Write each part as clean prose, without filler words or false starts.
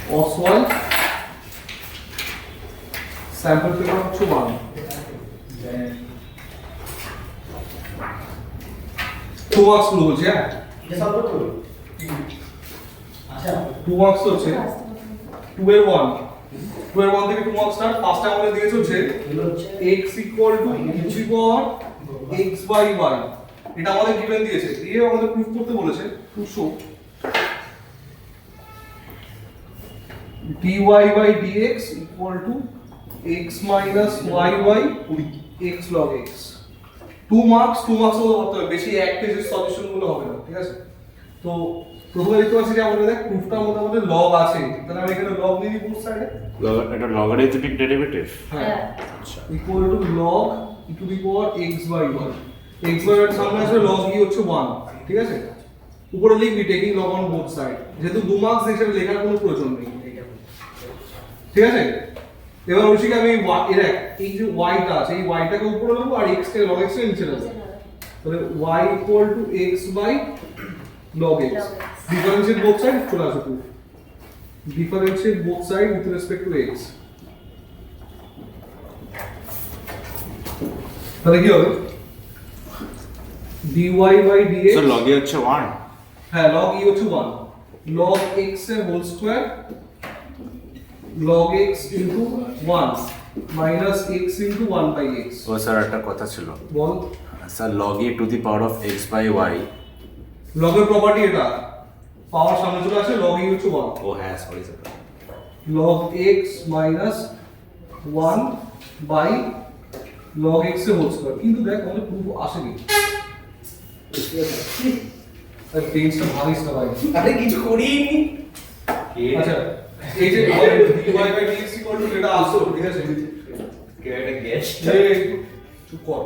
cos y sample paper হচ্ছে 1 2 marks গুলো বলছি হ্যাঁ এটা সলভ করতে হবে আচ্ছা 2 মার্কস হচ্ছে 2 এর 1 2 এর 1 থেকে 2 মার্কস স্টার্ট ফার্স্টে আমাদের দিয়েছে হচ্ছে এগুলো হচ্ছে x equal to e to the power x by y এটা আমাদের গিভেন দিয়েছে দিয়ে আমাদের প্রুফ করতে বলেছে to show dy by dx equal to x minus y by x log x 2 marks মতো করতে হবে বেশি এক পেজের সলিউশন গুলো হবে না ঠিক আছে তো প্রথমে দেখতে পাচ্ছি যে আমাদের দেখ প্রুফটার মধ্যে আমাদের লগ আছে তাহলে আমি এখানে লগ নিয়ে নিই বোথ সাইডে এটা লগারিদমিক ডেরিভেটিভ হ্যাঁ equal to log e to the power x by y x by y এর সামনে আসবে log e হচ্ছে 1 ঠিক আছে উপরে লিখবি taking log on both side যেহেতু 2 মার্কস হিসেবে লেখার কোনো প্রয়োজন নেই ঠিক আছে এবার ওইদিকে আমি এর এই যে y টা আছে এই y টাকে উপরে নেবো আর x কে log x এর নিচে নেবো তাহলে y equal to x by log x differentiate both side চলে আসবে পুরো differentiate both side with respect to x তাহলে কি হবে dy by dx so log E হচ্ছে 1 হ্যাঁ log e হচ্ছে 1 log x এর whole square log x into 1 minus x into 1 by x ও স্যার একটা কথা ছিল বল sir log e to the power of x by y log এর প্রপার্টি এটা পাওয়ার সামনে চলে আসে log e হচ্ছে 1 ও হ্যাঁ sorry sir log x minus 1 by log x এর হোল স্কয়ার কিন্তু দেখ আমাদের প্রুফ আসেনি আর পেজটা ভারিস না ভাই আরে কিছু করিনি আচ্ছা এই যে আমাদের dy by dx equal to এটা আসলো ঠিক আছে এটা গেস এই চুপ কর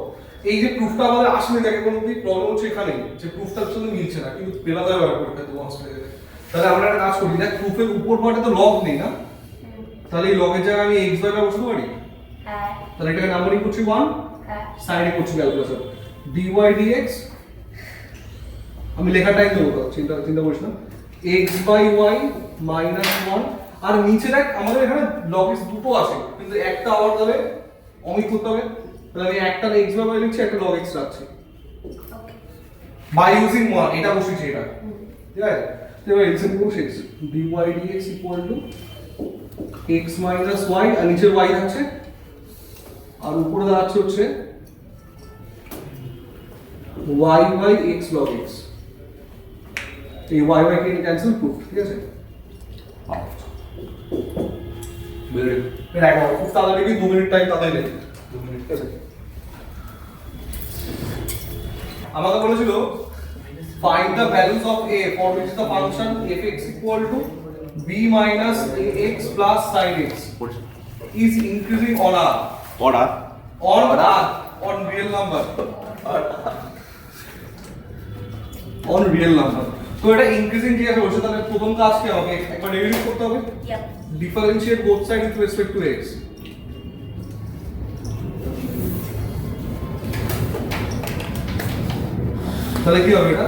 এই যে প্রুফটা আমাদের আসলে দেখে কোনো কি প্রবলেম হচ্ছে এখানে যে প্রুফটার সাথে মিলছে না কিন্তু পেলাদা ব্যবহার করতে তো আসলে তাহলে আমরা একটা কাজ করি দেখ প্রুফের উপর পার্টে তো লগ নেই না তাহলে এই লগের জায়গায় আমি x বাই বসাতে পারি হ্যাঁ তাহলে এটাকে নাম্বারিং করছি 1 হ্যাঁ সাইডে করছি ক্যালকুলেশন dy dx আমি লেখা টাইম দেবো তো চিন্তা করিস না x by y minus 1 আর নিচে দেখ আমাদের এখানে log x দুটো আছে কিন্তু একটা আবার তাহলে অমিত করতে হবে তাহলে আমি একটা x by y লিখছি একটা log x রাখছি ওকে by using 1 এটা বসিয়েছি এটা ঠিক আছে তো এবার এক্সাম্পল শেষ dy dx equal to x minus y আর নিচের y থাকছে আর উপরে দাঁড়াচ্ছে হচ্ছে y by x log x এই y by K cancel proof ঠিক আছে এটা একবার খুব তাড়াতাড়ি 2 মিনিট টাইম তাড়াতাড়ি লেগে 2 মিনিট ঠিক আছে আমাকে বলেছিল find the values of a for which the function fx equal to b minus ax plus sin x is increasing on r পড়া on real number on real number তো এটা increasing ঠিক আছে বলছে তাহলে প্রথম কাজ কি হবে একবার ডেরিভেটিভ করতে হবে yup differentiate both sides with respect to x তাহলে কি হবে এটা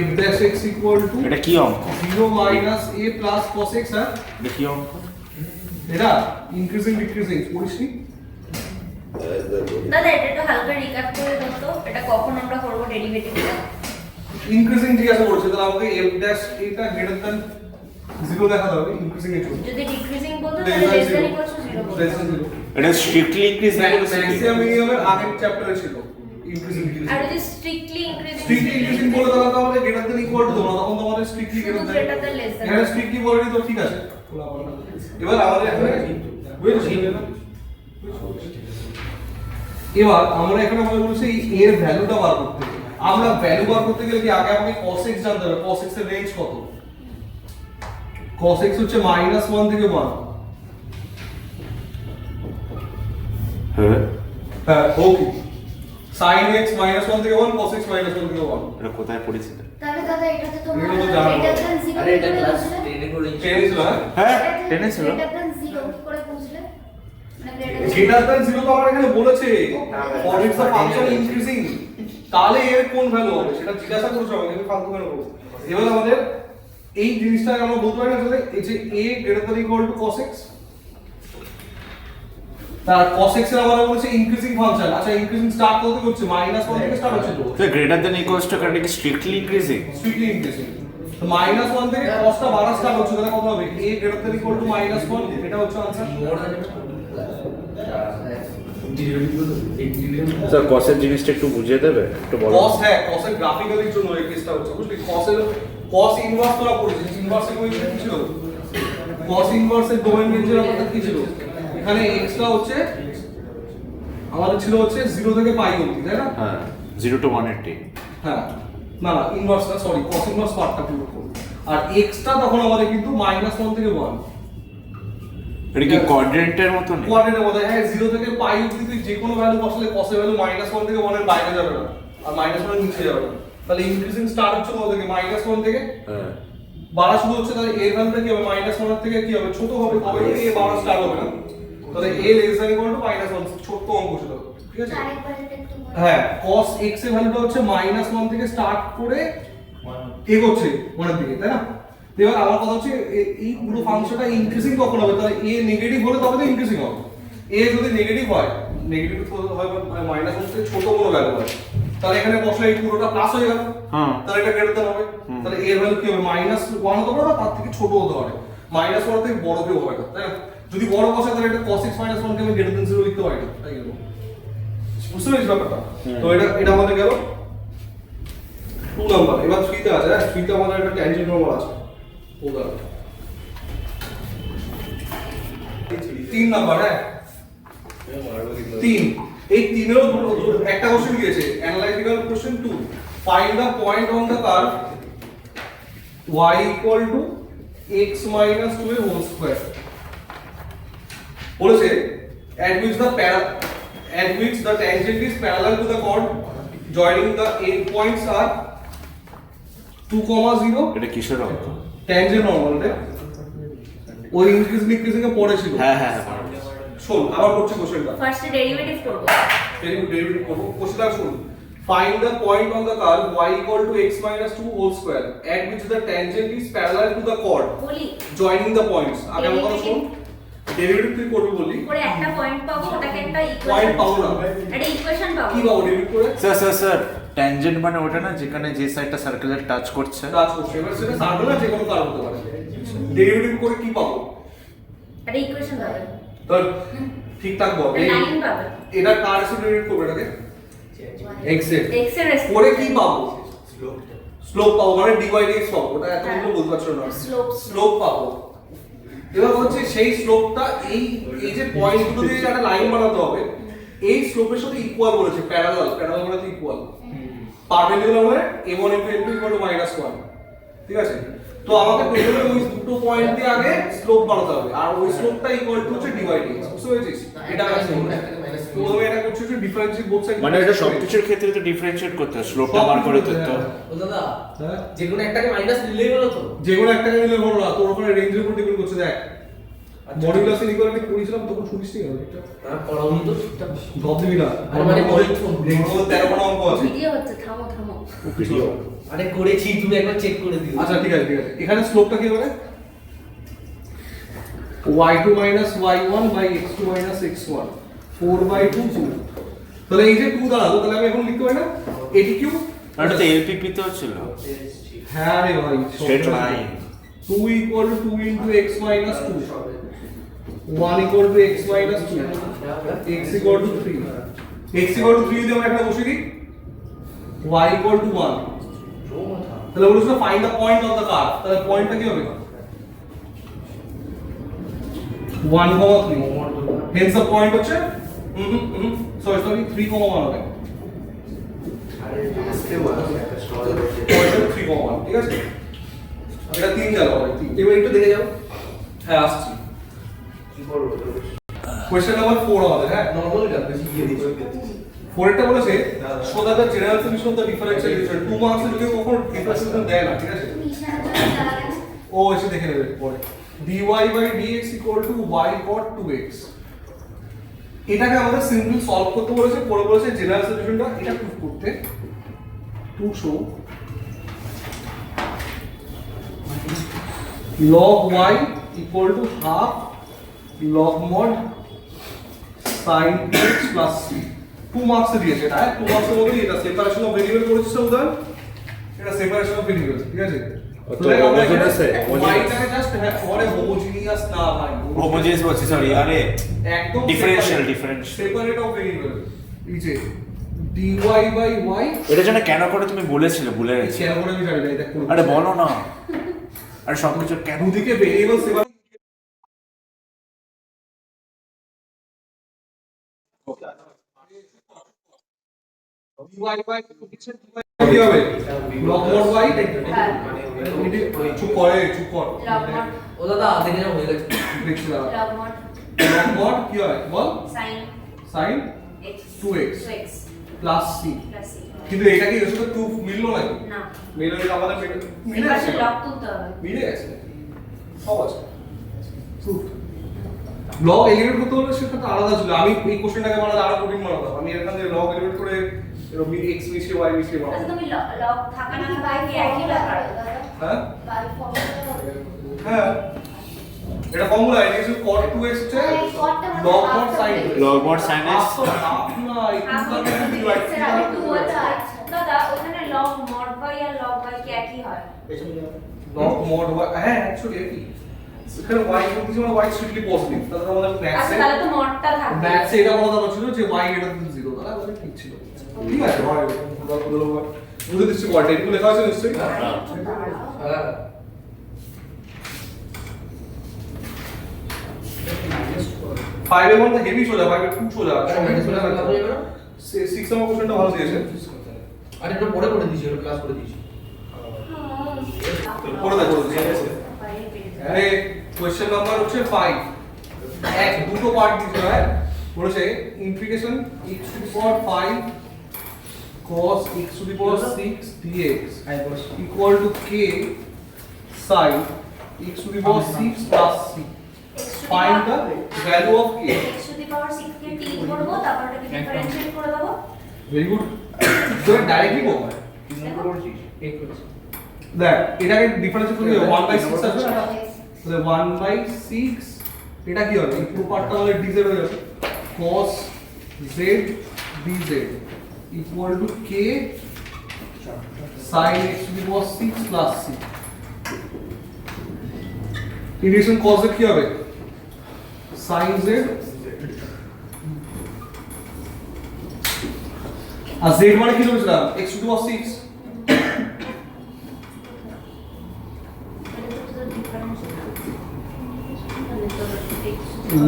f dash x equal to এটা কি অঙ্ক 0 minus a plus cos x হ্যাঁ এটা কি অঙ্ক এটা ইনক্রিজিং ডিক্রিজিং পড়িসনি দাদা এটা একটু হালকা রিক্যাপ করে দাও তো এটা কখন আমরা করব ডেরিভেটিভটা ইনক্রিজিং জিজ্ঞাসা করছে তাহলে আমাকে f dash এটা গ্রেটার দ্যান 0 দেখাতে হবে ইনক্রিজিং এর জন্য যদি ডিক্রিজিং বলতো তাহলে লেস দ্যান ইকুয়াল টু 0 বলতো less than 0 এটা স্ট্রিক্টলি ইনক্রিজ ম্যাক্সিমাম মিনিমামের আগের চ্যাপ্টারে ছিল ইনক্রিজিং আর যদি স্ট্রিক্টলি ইনক্রিজিং স্ট্রিক্টলি ইনক্রিজিং বলে তাহলে তো আমাদের গ্রেটার দ্যান ইকুয়াল টু তোমরা তখন তো আমাদের স্ট্রিক্টলি শুধু greater than, less than। এখানে স্ট্রিক্টলি বলে তো ঠিক আছে এবার আমাদের এখানে বুঝেছি এবার আমরা এখানে আমাদের বলছি এই এর ভ্যালুটা বার করতে আমরা ভ্যালু বার করতে গেলে কি আগে আমাকে cos x জানতে হবে cos x এর রেঞ্জ কত cos x হচ্ছে -1 থেকে 1 হ্যাঁ হ্যাঁ ওকে sin x -1 থেকে 1 cos x -1 থেকে 1 এটা কোথায় পড়েছিল তাহলে দাদা এটাতে তোমরা এগুলো তো জানো। greater than 0 আরে এটা করে ক্লাস বুঝলে? 10 এ করে টেন ছিল হ্যাঁ হ্যাঁ টেনে ছিল greater than 0 কি করে বুঝলে মানে greater than গ্রেটার দ্যান 0 তো আমরা এখানে বলেছে for which the function increasing তাহলে এর কোন ভ্যালু হবে সেটা জিজ্ঞাসা করেছো আমাকে আমি ফালতু কেন বলবো এবার আমাদের এই জিনিসটাকে আমরা বলতে পারি না তাহলে এই যে a greater than equal to cos x, তার cos x এর আমরা বলেছে ইনক্রিজিং ফাংশন। আচ্ছা ইনক্রিজিং স্টার্ট কোথা থেকে হচ্ছে? -1 থেকে স্টার্ট হচ্ছে তো তো greater than equals to current কি স্ট্রিক্টলি ইনক্রিজিং? Strictly increasing. তো -1 থেকে cosটা বাড়া স্টার্ট হচ্ছে, তাহলে কত হবে? a greater than equal to -1, এটা হচ্ছে आंसर। স্যার কসের জিনিসটা একটু বুঝিয়ে দেবে, একটু বলো। cos হ্যাঁ cos এর গ্রাফিক্যালির জন্য এই কেসটা হচ্ছে, বুঝলি? cos ইনভার্স তোরা পড়েছিস, ইনভার্স এর কি ছিল? cos ইনভার্স এর ডোমেন রেঞ্জের আমাদের কি ছিল? এখানে x টা হচ্ছে আমাদের ছিল হচ্ছে 0 থেকে পাই অবধি, তাই না? হ্যাঁ 0 to 180। হ্যাঁ না না ইনভার্স না, সরি cos ইনভার্স পার্টটা পুরো করব। আর x টা তখন আমাদের কিন্তু -1 থেকে 1, এটা কি কোয়াড্রেন্টের মতো নেই? কোয়াড্রেন্টের মধ্যে। হ্যাঁ 0 থেকে পাই অবধি তুই যে কোনো ভ্যালু বসালে cos এর ভ্যালু -1 থেকে 1 এর বাইরে যাবে না, আর -1 এর নিচে যাবে না। তাহলে ইনক্রিজিং স্টার্ট হচ্ছে কত থেকে? -1 থেকে। হ্যাঁ বাড়া শুরু হচ্ছে, তাহলে এর ভ্যালুটা কি হবে? -1 এর থেকে কি হবে? ছোট হবে, তবে এ বাড়া স্টার্ট হবে না। তাহলে a less than equal to -1, ছোট অঙ্ক ছিল, ঠিক আছে? হ্যাঁ cos x এর ভ্যালুটা হচ্ছে -1 থেকে স্টার্ট করে এগোচ্ছে 1 এর দিকে, তাই না? এবার আমার কথা হচ্ছে এই পুরো ফাংশনটা ইনক্রিজিং কখন হবে? তাহলে a নেগেটিভ হলে তবে তো ইনক্রিজিং হবে। a যদি নেগেটিভ হয়, নেগেটিভ হয় -1 থেকে ছোট কোনো ভ্যালু হয়, তাহলে এখানে বসলে এই পুরোটা প্লাস হয়ে গেল। হ্যাঁ তাহলে এটা গ্রেটার দেন হবে। তাহলে এর ভ্যালু কি হবে? -1 হতে পারে, তার থেকে ছোট হতে পারে। -1 থেকে বড় কেউ হবে না, তাই না? যদি বড় বসে তাহলে এটা cos x - 1 কে আমি গ্রেটার দেন 0 লিখতে পারি না, তাই গেল। বুঝতে পেরেছিস ব্যাপারটা? তো এটা আমাদের গেল 2 নাম্বার। এবার 3 তে আছে, হ্যাঁ 3 তে আমাদের একটা ট্যানজেন্ট নরমাল আছে। ওটা 3 নাম্বার, হ্যাঁ 3। এই 3 এরও একটা কোশ্চেন দিয়েছে, analytical question 2, find the point on the curve y equal to x minus 2 a whole square। বলেছে at which the tangent is parallel to the chord joining the end points are 2, 0। এটা কিসের অঙ্ক? Tangent normal রে, ওই increasing এ পড়েছিল। হ্যাঁ হ্যাঁ হ্যাঁ শোন আবার করছি কোশ্চেনটা, ফার্স্ট ডেরিভেটিভ করব। ডেরিভেটিভ করব। কোশ্চেনটা শুন, find the point on the curve y equal to x minus 2 whole square at which the tangent is parallel to the chord বলি joining the points। আগে আমার কথা শুন, ডেরিভেটিভ তুই করবি বললি, করে একটা পয়েন্ট পাবো, ওটাকে একটা পয়েন্ট ইকুয়েশন পাবো না, একটা ইকুয়েশন পাবো। কি পাবো ডেরিভেটিভ করে? স্যার ট্যানজেন্ট মানে ওটা না যেখানে যে সাইডটা সার্কেলের টাচ করছে? কাজ করছে। এবার সেটা সার্কেল না যে কোনো কার্ভ হতে পারে, ডেরিভেটিভ করে কি পাবো? একটা ইকুয়েশন পাবে, ধর ঠিকঠাক বল, এই লাইন পাবে। এটা কার এসে ডেরিভেটিভ করবে এটাকে? x এর x এর রেসপেক্ট পরে কি পাবো? স্লোপ পাবো, মানে dy dx পাবো। ওটা এতগুলো বলতে পারছো না, স্লোপ পাবো। এবার হচ্ছে সেই স্লোপটা এই যে পয়েন্টগুলো দিয়ে একটা লাইন বানাতে হবে, এই স্লোপের সাথে ইকুয়াল বলেছে, প্যারালাল মানে তো ইকুয়াল, পারপেন্ডিকুলার মানে a1 * a2 = -1, ঠিক আছে? তো আমাকে প্রথমে ওই দুটো পয়েন্ট দিয়ে আগে স্লোপ বানাতে হবে, আর ওই স্লোপটা ইকুয়াল টু হচ্ছে dy dx। বুঝতে পেরেছিস? এটা আছে প্রথমে এটা করছিস ডিফারেন্সিয়েট বোথ সাইড, মানে এটা সবকিছুর ক্ষেত্রে তো ডিফারেন্সিয়েট করতে হয়, স্লোপটা বার করে দিতে হয়। ও দাদা হ্যাঁ যে কোনো একটাকে মাইনাস নিলেই হলো তো। যে কোনো একটাকে নিলে বড় না, তোর ওখানে রেঞ্জের উপর ডিপেন্ড করছে। দেখ মডিউলাস ইনইকুয়ালিটি করেছিলাম তখন শুনিস নি এটা, আর পড়ানো তো ঠিকঠাক জব দিবি না, আরে মানে বলি রেঞ্জের 13 অঙ্ক আছে। ভিডিও হচ্ছে, থামো ভিডিও আরে করেছি, তুমি একবার চেক করে দিও। আচ্ছা ঠিক আছে এখানে স্লোপটা কি হবে? y2 minus y1 by x2 minus x1 4/2 2। তাহলে এই যে 2 দাঁড়ালো, তাহলে আমি এখন লিখতে পারি না এটি কিউ? এটা তো এলপিপি তেও ছিল, হ্যাঁ রে ভাই, straight line. 2 equal to 2 into x minus 2, 1 equal to x minus 2, x equal to 3, x equal to 3 যদি আমরা এখানে বসে দিই, y equal to 1, তাহলে বলছো find the point on the curve. তাহলে পয়েন্টটা কি হবে? 1, 3, হেন্স দ্য পয়েন্ট হচ্ছে সরি 3, 1 হবে, পয়েন্ট 3, 1, ঠিক আছে? এটা 3 গেল হবে 3। এবার একটু দেখে যাও। হ্যাঁ আসছি, কোশ্চেন নাম্বার 4 আমাদের। হ্যাঁ নরমাল এটা বেশি গিয়ে দিচ্ছি। 4 এটা বলেছে show that the general solution of the differential equation. 2 marks এর যদি কখনো ডিফারেনশিয়াল দেয় না, ঠিক আছে? ও এসে দেখে নেবে পরে। dy by dx equal to y cot 2x। এটাকে আমাদের সিম্পল সলভ করতে বলেছে, পরে বলেছে জেনারেল সলিউশনটা এটা প্রুফ করতে, to show log y equal to half log mod sin x plus c 2 marks দিয়েছে এটা 2 মার্কসের মধ্যে এটা সেপারেশন অফ ভেরিয়েবল করেছিস না উদাহরণ এটা সেপারেশন অফ ভেরিয়েবল ঠিক আছে তো homogeneous है y টাকে জাস্ট ফর এ হোমোজিনিয়াস না ভাই হোমোজেনিয়াস বলছি সরি আরে একদম ডিফারেনশিয়াল সেপারেট অফ ভেরিয়েবল এই যে dy by y এটা জন্য কেন করে তুমি বলেছিলে ভুলে গেছি শেয়ার করে আমি জানি না এটা কোন আরে বলো না আরে সবকিছু কেন দুদিকে ভেরিয়েবল সেপারেট dy by কি হবে log mod y হ্যাঁ চুপ করে log mod ও দাদা দেখে যাও হয়ে গেছে দেখছি দাঁড়া log mod log mod কি হয় বল sin sin x 2x 2x plus c plus c কিন্তু এটা কি এর সাথে 2 মিললো নাকি না মিলে আমাদের মিলে এবার আছে লগ তুলতে হবে মিলে গেছে সব আছে ট্রুথ লগ এলিমিনেট করতে হলে সেটা তো আলাদা ছিল আমি এই কোশ্চেনটাকে বানাতে আরো কঠিন বানাতাম আমি এখান থেকে লগ এলিমিনেট করে এরকম x মিশিয়ে y মিশিয়ে আচ্ছা বানাবো তুমি লগ থাকা না থাকা কি একই ব্যাপার হ্যাঁ হ্যাঁ এটা ফর্মুলা এটা হচ্ছে cot 2x হচ্ছে log mod sin 2x log mod sin x আসো হাফ না এই দাদা ওখানে log mod y আর log y কি একই হয় log mod y হ্যাঁ অ্যাকচুয়ালি একই এখানে y বলতে আমরা y স্ট্রিক্টলি পজিটিভ তাহলে আমাদের ম্যাথস আচ্ছা তাহলে তো মডটা থাকবে ম্যাথস এটা বলা দরকার ছিল যে y গ্রেটার দ্যান 0 তাহলে আমাদের ঠিক ছিল ঠিক আছে হয় বুঝে দিচ্ছি কোয়ার্টার এগুলো লেখা আছে নিশ্চয়ই হ্যাঁ 5 এর মধ্যে হেভি সোজা 5 এর খুব সোজা আরে ম্যাথস করে লাগা হয়ে যাবে না 6 নম্বর কোশ্চেনটা ভালো দিয়েছে আরে এটা পরে করে দিয়েছি ওটা ক্লাস করে দিয়েছি পড়ে দেখো আরে কোশ্চেন নাম্বার হচ্ছে 5 এক দুটো পার্ট দিতে হয় বলেছে integration x two the power 5 cos x to the power 6 dx equal to k sin x to the power 6 plus c find the value of k x to the power 6 K t করব তারপর এটাকে differentiate করে দেব very good তো directly বল এক করেছি দেখ এটাকে differentiate করলে 1/6 আসবে না তাহলে 1/6 এটা কি হবে এই পুরো পার্টটা হলে dz হয়ে যাবে cos z dz equal to k sin x to the power 6 plus c integration cos z কি হবে sin z আর z মানে কি বলেছিলাম x to the power 6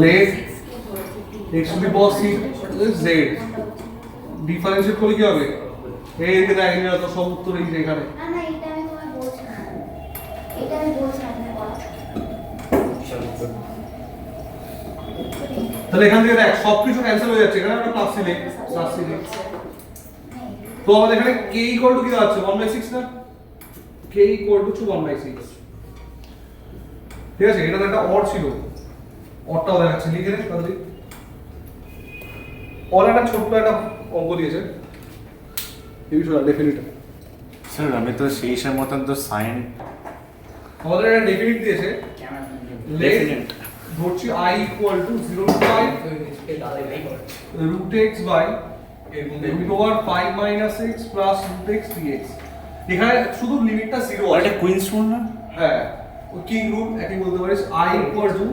let x to the power 6 is z differentiate করলে কি হবে এই যে দেখেন এটা তো সব উত্তর এই যে এখানে না না এটা আমি তোমায় বলছি না এটা আমি বলছি না তুমি বলো তাহলে এখান থেকে দেখ সবকিছু ক্যান্সেল হয়ে যাচ্ছে এখানে একটা প্লাস সিলে তো আমাদের এখানে k ইকুয়াল টু কি দাঁড়াচ্ছে 1/6 না k ইকুয়াল টু 1/6 ঠিক আছে এটা তো একটা অর ছিল অরটাও দেখাচ্ছে লিখে নে তাহলে অর একটা ছোট্ট একটা অঙ্ক দিয়েছে এই বিষয়টা ডেফিনিট স্যার আমি তো সেই সময় মতন তো সাইন আমাদের একটা ডেফিনিট দিয়েছে ডেফিনিট ধরছি i ইকুয়াল টু 0 টু 5 দাদা এটাই করে root x by root over 5 minus x plus root x dx এখানে শুধু লিমিটটা 0 আর আছে এটা কুইন্স রুল না হ্যাঁ ও কিং রুট একই বলতে পারিস i equal to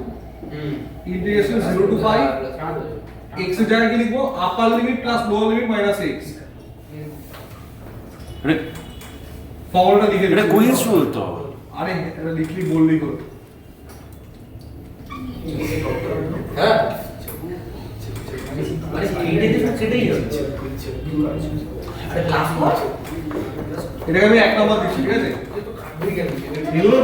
integration 0 to 5 x এর জায়গায় কি লিখবো upper limit plus lower limit minus x ফর্মুলাটা লিখে এটা কুইন্স রুল তো আরে এটা লিখলি বললি তো হ্যাঁ মানে এইটাতে তো সেটাই হচ্ছে আরে ক্লাস করছে এটাকে আমি এক নাম্বার দিচ্ছি ঠিক আছে এগুলো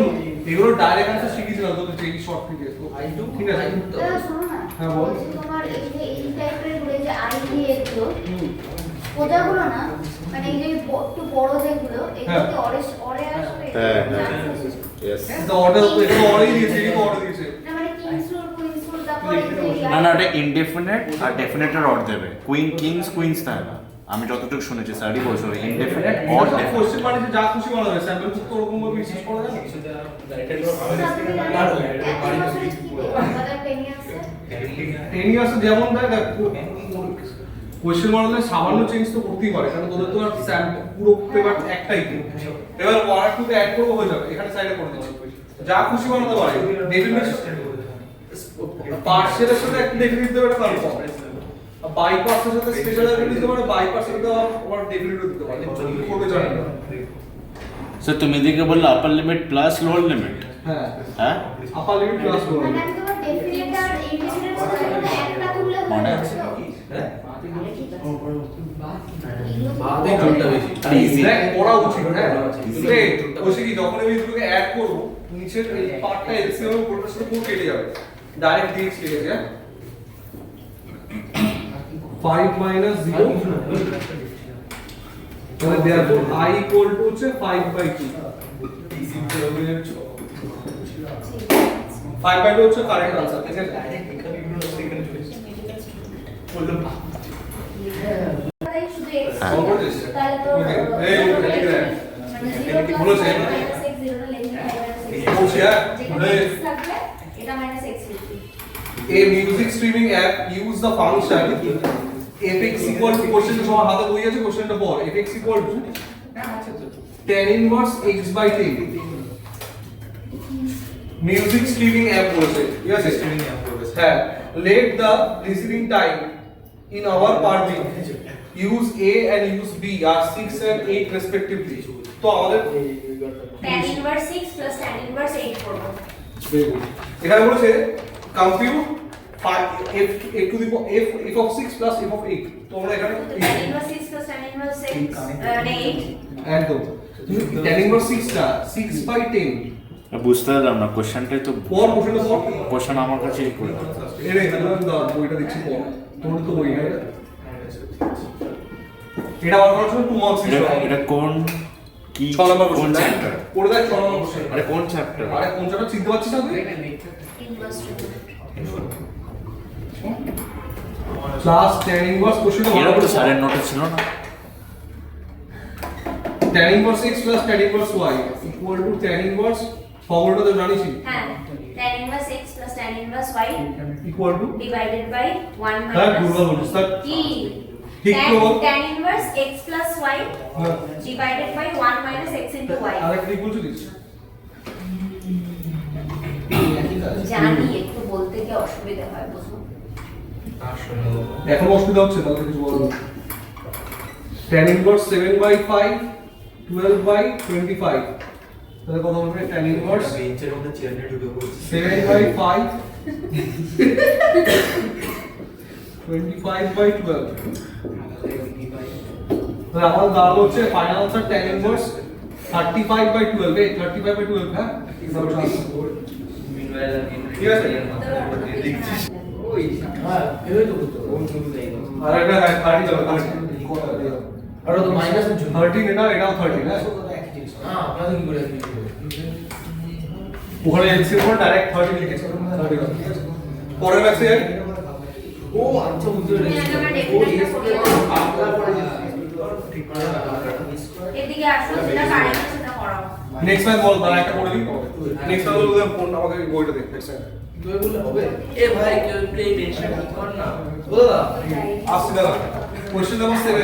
এগুলো ডাইরেক্ট আনসার শিখিয়েছিলাম তোকে যেই শর্ট থেকে তো ঠিক আছে দাদা শোনো না হ্যাঁ, বল। বলছি তোমার এই যে এই টাইপের গুলো যে আই দিয়ে এগুলো ওটাগুলো না মানে এই যে একটু বড় যেগুলো এগুলোকে অরে আসবে হ্যাঁ, Yes. এটা অর্ডার তো এটা অর্ডারই দিয়েছে এটা অর্ডার দিয়েছে না মানে কিংস রুল কুইন্স রুল তারপরে এই যে না না এটা ইনডেফিনিট আর ডেফিনিটের অর দেবে কুইন কিংস কুইন্স তাই না আমি যতটুকু শুনেছি স্যারই বলছো ইনডেফিনিট অর এটা ডেফিনিট। কোশ্চেন মানে যে যা খুশি বলা হবে স্যাম্পল কুক তো ওরকম ভাবে বিশ্বাস করা যায় না। টেন ইয়ার্স যেমন দেয় দেখ কোশ্চেন মডেলে সামান্য চেঞ্জ তো করতেই পারে, কারণ তোদের তো আর স্যাম্পল পুরো পেপার একটাই তো। এবার ওয়ান আর টু তে অ্যাড করবো হয়ে যাবে, এখানে সাইডে করে দিচ্ছি যা খুশি বানাতে পারে। ডেফিনিশন পার্সিয়ালের সাথে একটা ডেফিনিট দেবে, এটা কনফার্ম। বাইপাসের সাথে স্পেশাল ডেফিনিট দিতে পারে, বাইপাসের সাথে আবার ডেফিনিটও দিতে পারে, করবে জানি না। স্যার তুমি এদিকে বললে আপার লিমিট প্লাস লোয়ার লিমিট। হ্যাঁ হ্যাঁ আপার লিমিট প্লাস লোয়ার মানে আমি তোমার ডেফিনেট আর ইনডেফিনেট বলতে একটা তুললে মনে হয়ে আছে। যাবে। বাদে ঘন্টা বেশি ইজি দেখ পড়া উচিত। হ্যাঁ বুঝলে বলছি কি যখন আমি এগুলোকে অ্যাড করব নিচের এই পার্টটা এলসিএম এর উপরটা সাথে পুরো কেটে যাবে, ডাইরেক্ট ডিএক্স কেটে যাবে। 5 minus 0 তাহলে therefore I equal to হচ্ছে 5/2। 5/2 হচ্ছে কারেক্ট आंसर, ঠিক আছে? তাহলে শুধু x হ্যাঁ। All good is? তাহলে তো Okay. এই ঠিক আছে। মানে 0 plus বলেছে। minus x 0 টা লেখা হয় বলছি হ্যাঁ যেখানে x থাকবে এটা minus x লিখবি। A music streaming app use the function fx equal to question সবার হাতে বই আছে, কোশ্চেনটা পড়। fx equal to tan inverse x by 10 music streaming app বলেছে, ঠিক আছে? হ্যাঁ, let the receiving time in hour per week use A and use B are 6 and 8 respectively। তো আমাদের tan inverse 6 plus tan inverse 8 করব। এখানে বলেছে compute f to the f of 6 plus f of 8। তো আমরা এখানে তো tan inverse 6 plus tan inverse 6 8 একদম tan inverse 6 টা 6/10 বুঝতে পারলাম না কোশ্চেনটাই তো পর কোশ্চেনটা পর কোশ্চেন আমার কাছেই করে এরে এখানে বইটা দিচ্ছি পর, তোর তো বই নাই এটা বার করার সময় 2 মার্কস দিতে হবে। এটা কোন কি 6 নম্বর কোন কোশ্চেন চ্যাপ্টার? পড়ে দেখ 6 নম্বর কোশ্চেন। আরে কোন চ্যাপ্টার? আরে কোন চ্যাপ্টার চিনতে পারছিস না তুই? inverse ক্লাস tan inverse কোশ্চেনটা ভালো এরকম করে তো স্যারের নোটে ছিল না। tan inverse x plus tan inverse y equal to tan inverse ফর্মুলাটা তো জানিসই, হ্যাঁ tan inverse x plus tan inverse y equal to divided by 1 হ্যাঁ minus দুর্গা বলিস স্যার কি ঠিক তো বল। tan inverse x plus y হ্যাঁ divided by 1 minus x into y আরেকটা ঠিক বলছিস? জানি একটু বলতে কি অসুবিধা হয় বুঝো। এখন অসুবিধা হচ্ছে তাহলে কিছু বলবো। tan inverse 7/5 12/25 তাহলে কত হবে? tan inverse বেঞ্চের মধ্যে চেয়ার নিয়ে ঢুকে পড়ছে 7/5 25/12 তাহলে আমার দাঁড়ালো হচ্ছে ফাইনাল আনসার tan inverse 35/12 এই 35/12 হ্যাঁ ঠিক আছে। ওই হ্যাঁ এটাই তো করতে কোন কিছু নেই আর একটা 30 যাবে 30 আর তো মাইনাস এর জন্য 13 এটাও 13 হ্যাঁ হ্যাঁ আপনাদের কি করে ওখানে এলসিএম করে ডাইরেক্ট 30 লিখেছে 30 ঠিক আছে। পরের ম্যাচে ও আচ্ছা বুঝতে তুমি পেরেছি আগে আমার ও ডেফিনেশনটা এস পড়ে আপনারা পড়ে ঠিক করে এদিকে আসো যেটা কারেক্ট সেটা করাও। নেক্সট ম্যাচ বল তাহলে একটা করে দিই। নেক্সট ম্যাচ বলতে ফোন আমাকে বইটা দেখ নেক্সট টাইম তুই বললে হবে এ ভাই কেউ প্লে টেনশন ঠিক কর না বলো না আসছি দাদা কোশ্চেন নাম্বার 7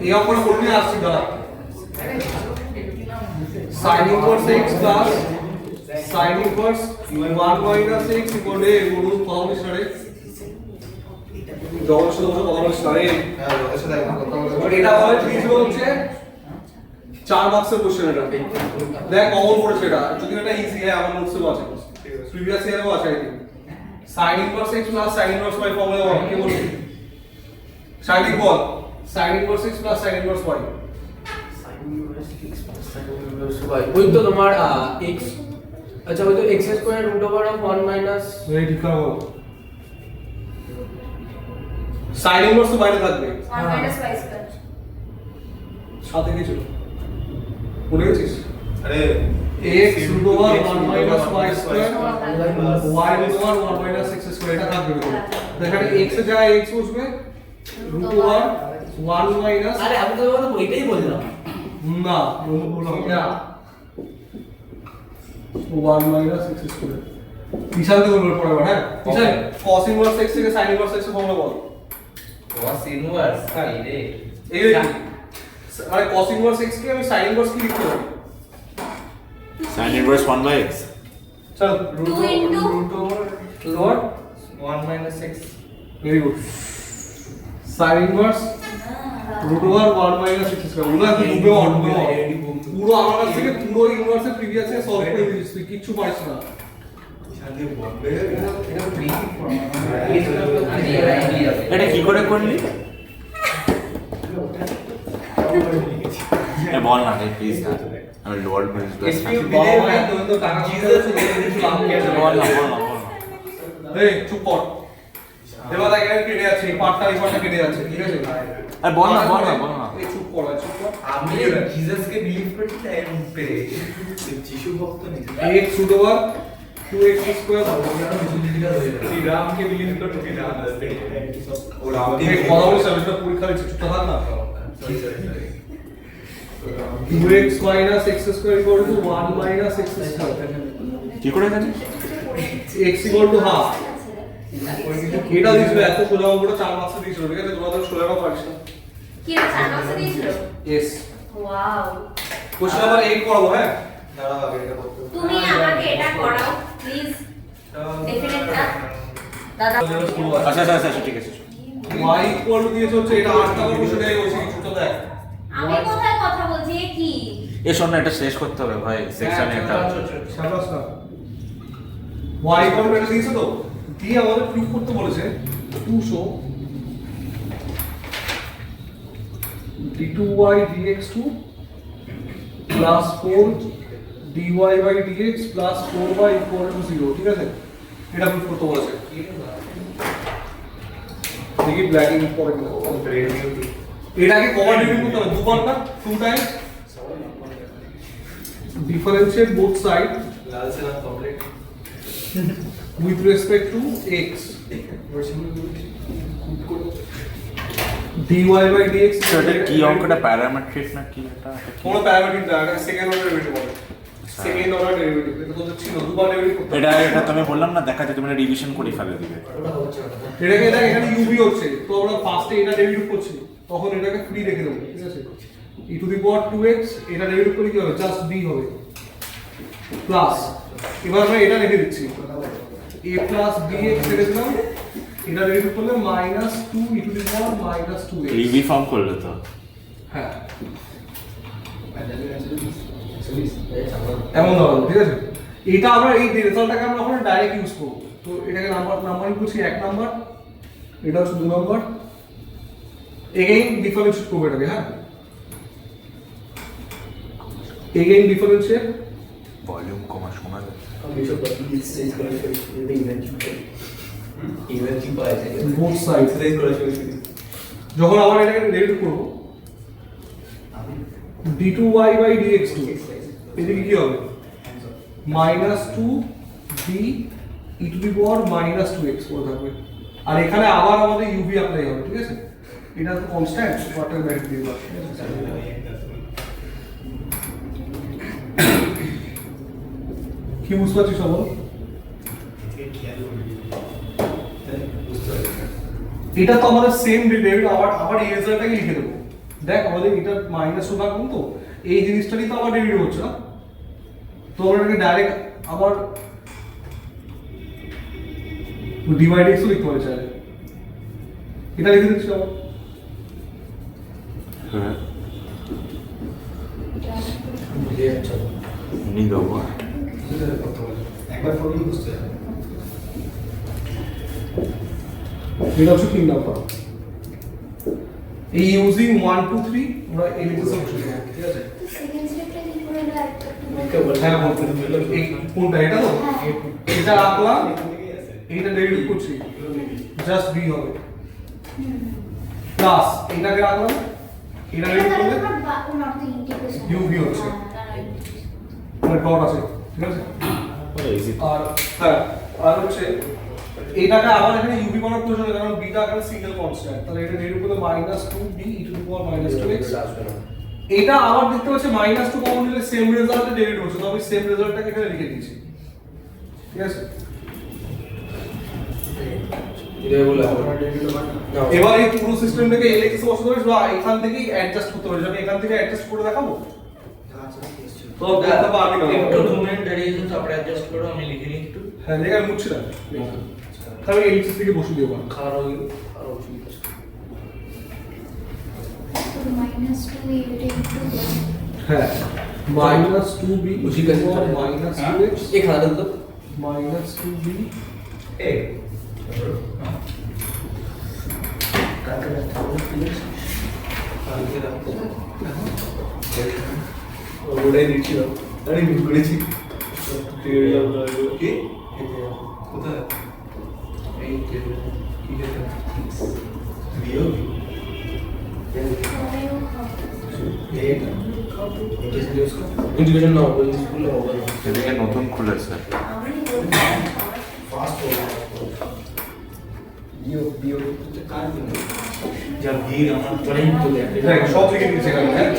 এই অঙ্কটা করবি আসছি দাদা sin inverse x plus sin inverse 1 minus x equal to গরু কত বলিস রে জগৎ শুধু কত বলিস রে হ্যাঁ ওদের সাথে একদম কথা বলে এটা হবে দিয়েছিল হচ্ছে 4 মার্কসের কোশ্চেন এটা দেখ কমন পড়েছে এটা যদি এটা ইজি হয় আমার নোটসেও আছে প্রিভিয়াস ইয়ারেও আছে I thing sin inverse x plus sin inverse y formula কি বলছিস সাইনিক বল sin inverse x plus sin inverse y ওই তো তোমার x আচ্ছা ওই তো x square root over of 1 minus এই ঠিক আছে বল sin inverse তো বাইরে থাকবে 1 minus y square সাথে কি ছিল ভুলে গেছিস আরে x root over 1 minus y square y root over 1 minus x square এটা থাকবে তো এখানে x এ যায় x বসবে root over 1 মাইনাস আরে আমি তো তোমাকে ওইটাই বললাম। না বললাম না 1 মাইনাস x স্কয়ার বিশাল তো বলবো পরে আবার হ্যাঁ বিশাল cos ইনভার্স x থেকে sin ইনভার্স x এর ফর্মুলা বল cos ইনভার্স এই রে এই রে আরে cos ইনভার্স x কে আমি sin ইনভার্স কি লিখতে পারি sin inverse 1/x চল 2 into লট 1 minus x very good sin inverse root over 1 minus x square ওগুলো একদম ডুবে পুরো আমার কাছ থেকে পুরো ইনভার্সের প্রিভিয়াস এ সলভ করে দিয়েছিস তুই কিচ্ছু পারিস না এটা কি করে করলি এ বল না রে প্লিজ না আমি লর্ড মিলস বাবা ভাই তুমি তো টাকা জিজ্ঞেস বল না বল না এই চুপ কর এবার এখানে কেটে যাচ্ছে এই পার্টটা এই পার্টটা কেটে যাচ্ছে ঠিক আছে আরে বল না বল না এই চুপ কর চুপ কর আমি জিসাসকে বিলিভ করি তাই আমি পেরে যিশু ভক্ত নেই x root over 2x square Shri রামকে বিলিভ করতে কি না ও রাম এই কথা বলিস আমি তো পরীক্ষা দিচ্ছি চুপ থাক না 2x minus x square equal to 1 minus x square কি করে জানিস x equal to half এটা দিছিল এত সোজা অঙ্কটা 4 মার্কস দিছিল ঠিক আছে তোমরা তো 16 টাকা পারিস না কি রে 4 মাসে দিয়েছিল yes ওয়াও কোশ্চেন নাম্বার 8 করব হ্যাঁ দাঁড়া আগে এটা করতে তুমি আমাকে এটা করাও প্লিজ ডেফিনেট না দাদা আচ্ছা আচ্ছা আচ্ছা ঠিক আছে y equal to দিয়েছে হচ্ছে এটা 8 টাকা কোশ্চেন এই বলছি ছোট দেখ আমি কোথায় কথা বলছি এ কি এ শোন না এটা শেষ করতে হবে ভাই সেকশনে একটা শাবাশ না y equal to এটা দিয়েছে তো দিয়ে আমাদের প্রুফ করতে বলেছে 2 show d2y dx2 plus 4 dy by dx plus 4y equal to 0 ঠিক আছে এটা প্রুফ করতে বলেছে দেখি ব্ল্যাকিং পরে কিনা এটাকে কমন ডিফাইন করতে হবে দুবার না 2 টাইমস differentiate both sides লাল সেনা complete with respect to x dy by dx তো এটা কি অঙ্কটা প্যারামেট্রিক না কি এটা কোন প্যারামেট্রিক না এটা সেকেন্ড অর্ডার ডেরিভেটিভ বলে সেকেন্ড অর্ডার ডেরিভেটিভ এটা তো ছিল দুবার ডেরিভেটিভ করতে এটা এটা তুমি বললাম না দেখা যায় তুমি এটা রিভিশন করে ফেলে দিবে এটাকে দেখ এখানে ইউবি হচ্ছে তো আমরা ফার্স্টে এটা ডেরিভেটিভ করছি তখন এটাকে ফ্রি রেখে দেবো ঠিক আছে e to the power 2x এটা ডেরিভেটিভ করে কি হবে জাস্ট b হবে প্লাস এবার আমরা এটা রেখে দিচ্ছি a প্লাস bx রেখে দিলাম এটা ডেরিভেটিভ করলে minus 2 e to the power minus 2x রিভি ফর্ম করলে তো হ্যাঁ এমন ধরো ঠিক আছে এটা আমরা এই রেজাল্টটাকে আমরা এখন ডাইরেক্ট ইউজ করব তো এটাকে নাম্বারিং করছি 1 নাম্বার এটা হচ্ছে 2 নাম্বার এগেইন ডিফারেন্সিয়েট করব এটাকে হ্যাঁ এগেইন ডিফারেন্সিয়েট ভলিউম কমা শোনা যায় both sides যখন আবার এটাকে ডেরিভেটিভ করব d2y by dx2 এদিকে কি হবে minus 2 d e to the power minus 2x পড়ে থাকবে আর এখানে আবার আমাদের uv অ্যাপ্লাই হবে ঠিক আছে এটা তো কনস্ট্যান্ট কোয়ার্টার ব্র্যাকেট দিয়ে দাও কি বুঝতে পারছিস সব এটা তো আমাদের সেম ডেরিভেটিভ আবার এই রেজাল্টটাকে লিখে দেবো দেখ আমাদের এটা মাইনাস টু থাকবে তো এই জিনিসটারই তো আবার ডেরিভেটিভ হচ্ছে না তো আমরা এটাকে ডাইরেক্ট আবার ডিভাইড এক্স লিখতে পারি চাইলে এটা লিখে দিচ্ছি আবার হ্যাঁ নি দেবো একবার পড়লে বুঝতে হবে এটা হচ্ছে 3 নাম্বার এই ইউজিং 1 2 3 আমরা এই লিখে সলিউশন করব ঠিক আছে সেকেন্ড স্টেপটা কি করে এটা হ্যাঁ বলতে এই কোনটা এটা তো এটা রাখলাম এইটা ডেরিভেটিভ করছি জাস্ট বি হবে প্লাস এটাকে রাখলাম এটা ডেরিভেটিভ করলে UV হচ্ছে মানে ডট আছে ঠিক আছে ইজি আর হ্যাঁ আর হচ্ছে এটাকে আবার এখানে ইউবি করার প্রয়োজন নেই কারণ বিটা এখানে সিঙ্গেল কনস্ট্যান্ট তাহলে এটা এর উপরে -2b e to the power -2x এটা আবার দেখতে পাচ্ছি -2 কমন নিলে সেম রেজাল্টে ডেরিভেটিভ হচ্ছে তো আমি সেম রেজাল্টটাকে এখানে লিখে দিয়েছি ঠিক আছে এবার এই পুরো সিস্টেমটাকে এলএক্স বসাতে হবে বা এখান থেকেই অ্যাডজাস্ট করতে হবে আমি এখান থেকে অ্যাডজাস্ট করে দেখাবো তো দেখতে পারবি না একটু 2 মিনিট দাঁড়িয়ে যাও তারপরে অ্যাডজাস্ট করো আমি লিখে নিই একটু হ্যাঁ দেখে আমি মুছছি না তাহলে এলএক্স থেকে বসিয়ে দেবো খাওয়ার হয়ে গেল আর অসুবিধা -2 এটা একটু হ্যাঁ -2b उसी का -2x ये खा दो तो -2b এ ওটাই দিচ্ছিল আরে ভুল করেছি কি কোথায় এই কি বিয়োগ इंटीग्रेशन ना हो स्कूल में होगा এদিকে নতুন খুলেছে যা ভিড় আমার চলেই তো দেখ সব লিখে দিয়েছে এখানে হ্যাঁ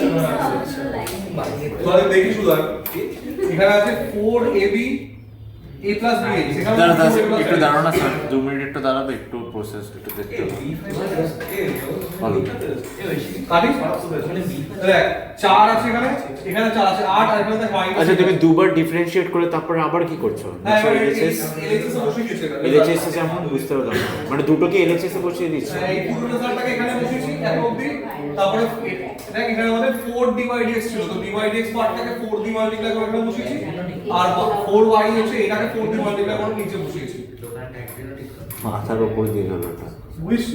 তাহলে দেখি শুধু আর এখানে আছে 4ab a plus bx এখানে দাঁড়া দাঁড়া 4a plus একটু bx। দাঁড়াও না স্যার 2 মিনিট একটু দাঁড়াবে একটু প্রসেস একটু দেখতে হবে ভালো। কাটি দেখ 4 আছে এখানে এখানে 4 আছে 8 আর এখানে দেখ মাইনাস আচ্ছা তুমি দুবার ডিফারেন্সিয়েট করে তারপরে আবার কি করছো হ্যাঁ এবার এলএচএস এলএক্স এ বসে গেছে এখানে এলএচএস এ যেমন বুঝতে পারলাম না। মানে দুটোকে এলএচএস এ বসিয়ে দিচ্ছি এই পুরো রেজাল্টটাকে এখানে বসিয়েছি এত অবধি তারপরে দেখ এখানে আমাদের 4 dx ছিল তো dx পার্টটাকে 4 দিয়ে মাল্টিপ্লাই করে এখানে বসিয়েছি আর 4y হচ্ছে এটাকে 4 দিয়ে মাল্টিপ্লাই করে নিচে বসিয়েছি মাথার উপর দিয়ে গেল এটা বুঝছিস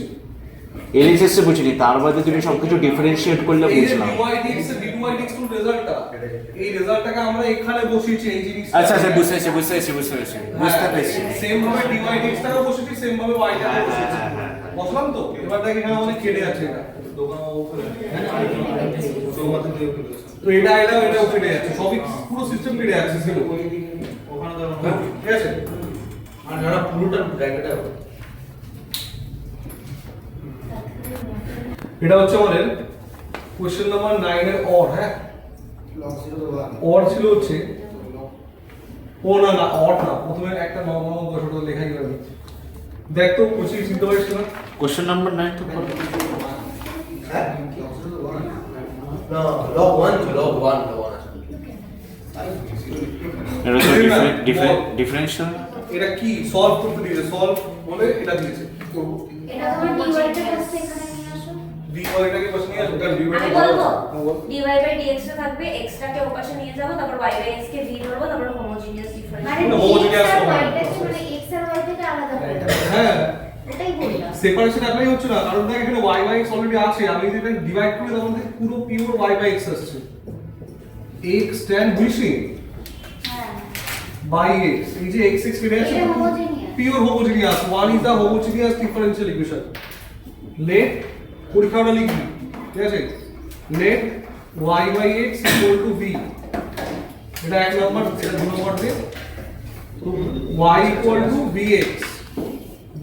এলএচএস এ বুঝিনি তার বাদে তুমি সবকিছু ডিফারেন্সিয়েট করলে এই যে বুঝলাম dydx এর d2ydx কোন রেজাল্টটা এই রেজাল্টটাকে আমরা এখানে বসিয়েছি এই জিনিসটা আচ্ছা আচ্ছা বুঝতে পেরেছি সেম ভাবে dydx টাকে বসিয়েছি সেম ভাবে y টাকে বসিয়েছি বুঝলাম তো এবার দেখ এখানে আমাদের কেটে যাচ্ছে এটা তো এটা কেটে যাচ্ছে সবই পুরো সিস্টেম কেটে যাচ্ছে ছিল ওখানে দাও ঠিক আছে আর যারা পুরোটা ব্র্যাকেট আছে এটা হচ্ছে আমাদের কোশ্চেন নাম্বার 9 এর অর হ্যাঁ অর ছিল হচ্ছে ও না না অর না প্রথমে একটা নরমাল বসাটা লেখাই গেল দেখ তো কোশ্চেন চিনতে পারিস না কোশ্চেন নাম্বার 9 তো বলো। না লগ 1 লগ 1 এটা তো ডিফারেনশিয়াল এটা কি সলভ করতে দিয়েছে সলভ বলে এটা দিয়েছে করব এটা তোমার dy টা আসছে এখানে নিয়ে আসো dy টাকে বসে নিয়ে আসো কারণ dy আমি টা বলবো বল dy by dx টা থাকবে x টাকে ওপাশে নিয়ে যাব তারপর y by x K v ধরবো তারপর হোমোজিনিয়াস ডিফারেন্স মানে না, x homogeneous আর form। y টা মানে x আর y থেকে আলাদা করতে হবে হ্যাঁ ওটাই বললাম সেপারেশন অ্যাপ্লাই হচ্ছে না কারণ দেখ এখানে y by x অলরেডি আছে আমি যদি এটা ডিভাইড করি তখন দেখি পুরো পিওর y by x আসছে x tan বুঝছি হ্যাঁ by x এই যে x কেটে আছে এটা homogeneous pure homogeneous one is the homogeneous differential equation let পরীক্ষাটা লিখবি ঠিক আছে let y by x equal to v এটা এক নম্বর এটা দুই নম্বর দে তো y equal to vx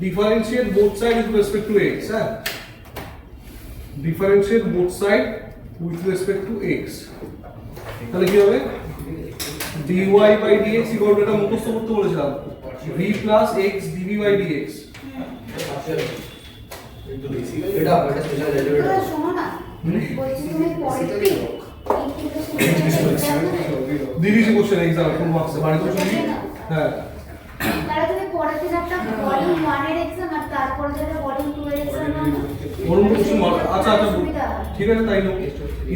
differentiate both sides with respect to x হ্যাঁ differentiate both sides with respect to x তাহলে কি হবে dy by dx equal to এটা মুখস্থ করতে বলেছিলাম v plus x dv by dx এটা স্পেশাল এলিমেন্ট তোমরা শোনো না বলছি তুমি পরের দিন দিদিজি কোশ্চেন एग्जाम ফুল মার্কস বাড়িতে শুনি হ্যাঁ তাহলে তুমি পরের দিন একটা ভলিউম 1 এর एग्जाम আর তারপর যেটা ভলিউম 2 এর एग्जाम নাও না বলুন তো কিছু আচ্ছা আচ্ছা সুবিধা হয়। ঠিক আছে তাই now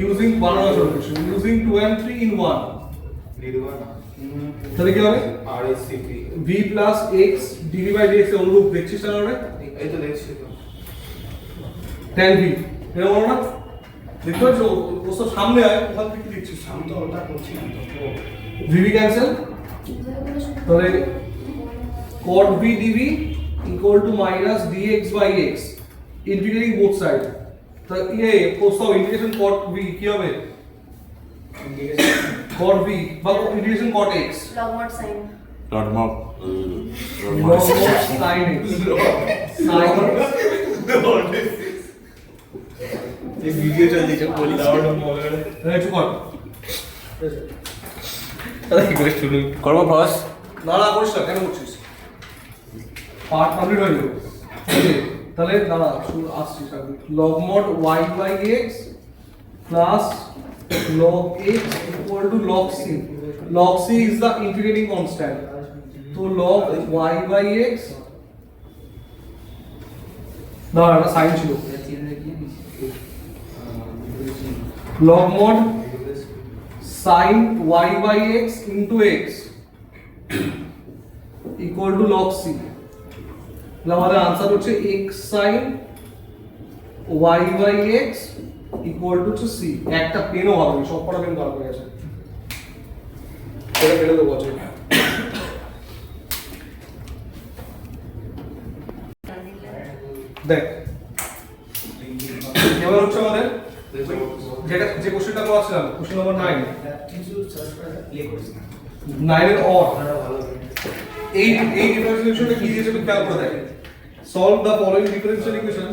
using banana solution using 2 and 3 in 1 Nirban তাহলে কি হবে আরএসসিপি v plus x dv by dx এর অনুরূপ দেখছিস না ওরে এই তো দেখছি তো tan v এটা বলো না দেখো যে ও সব সামনে আয় ওখান থেকে দিচ্ছিস আমি তো ওটা করছি না তো vv ক্যান্সেল তাহলে cot v dv equal to minus dx by x integrating both sides তাহলে এই প্রস্তাব ইন্টিগ্রেশন cot v কি হবে cot v বা integration cot x log mod sin Lord Mob. log mod sin x sin ये video चल रही है बोली लाउड मॉडल একটু কর अरे शुरू করবো ফার্স্ট দাঁড়া করিস না কেন করছিস পার্ট কমপ্লিট হয়ে যাবে ওকে তাহলে দাঁড়া শুরু আসছি সামনে log mod y by x plus log x equal to log c is the integrating constant তো log y by x দাঁড়া এটা সাইন ছিল log mod sin y by x into x equal to log c তাহলে আমাদের answer হচ্ছে x sin y by x equal to c একটা পেনও হবে না সব কটা পেন বার হয়ে গেছে এটা ফেলে দেবো আছে দেখ এবার হচ্ছে আমাদের যে কোশ্চেনটা করেছিলাম কোশ্চেন নাম্বার 9 9 এর অর এই ডিফারেন্সিয়েশনটা কি দিয়েছে একটু খেয়াল করে দেখ solve the following differential equation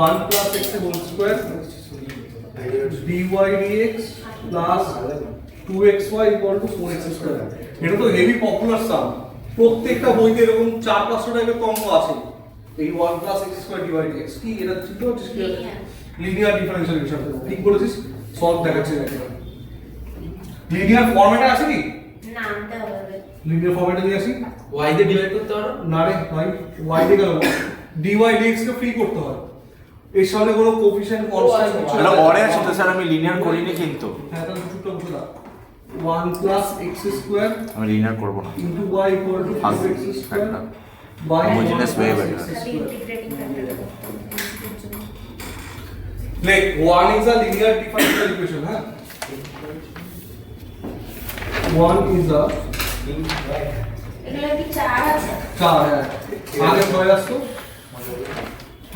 1 plus x whole square dy dx plus 2xy equal to 4x square এটা তো হেভি পপুলার সাম প্রত্যেকটা বইতে এরকম 4-500 টাইপের অঙ্ক আছে এই 1 plus x square dy dx কি এটা ঠিক হচ্ছে কি লিনিয়ার ডিফারেন্সিয়াল ইকুয়েশন ঠিক বলেছিস সলভ দেখাচ্ছি নাকি লিনিয়ার ফরম্যাটে আছে কি না আনতে হবে লিনিয়ার ফরম্যাটে দিয়ে আসি y দিয়ে ডিভাইড করতে পারো না রে ভাই y দিয়ে গেল dy dx কে ফ্রি করতে হয় এর সামনে কোনো কোএফিশিয়েন্ট কনস্ট্যান্ট কিছু তাহলে অরে আছে তো স্যার আমি লিনিয়ার করিনি কিন্তু হ্যাঁ তাহলে দুটো বসে দাও 1 plus x square আমি লিনিয়ার করব না into y equal to ফালতু 2x square একটা by homogeneous 1 way plus better. x তাহলে square. Integrating factor Like 1 is a linear differential equation, huh? 1 is a এগুলো কি চার আছে 4 है आगे बढ़ আসতো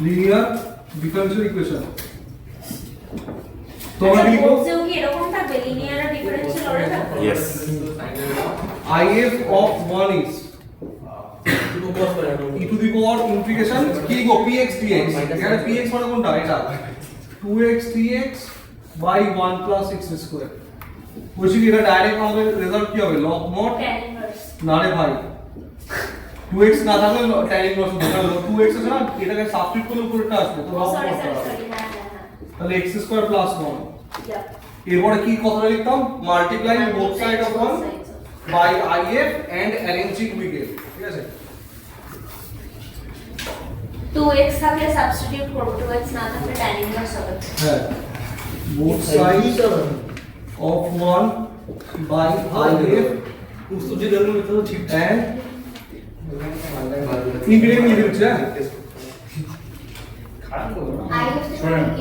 linear differential equation তো আমরা কি লিখব বলছেও কি এরকম থাকবে লিনিয়ার আর ডিফারেন্সিয়াল অর্ডার থাকবে yes if of 1 is e to the power integration কি গো px dx এখানে px মানে কোনটা এটা 2x dx by 1 plus x square বলছি কি এটা ডাইরেক্ট আমাদের রেজাল্ট কি হবে log mod tan ইনভার্স না রে ভাই 2x না থাকলে tan inverse দেখালো 2x আছে না এটাকে সাবস্টিটিউট করলে উপরেটা আসবে তো log সরি mod সরি আসবে। সরি হ্যাঁ তাহলে x square plus 1 হ্যাঁ এরপরে কি কথাটা লিখতাম multiplying both side of 1 by if and arranging weekend ঠিক আছে 2x থাকলে সাবস্টিটিউট করব 2x না থাকলে tan ইনভার্স হবে হ্যাঁ both sides of 1 by if उसको जिधर में तो ठीक and integrating লিখে দিচ্ছি হ্যাঁ I হচ্ছে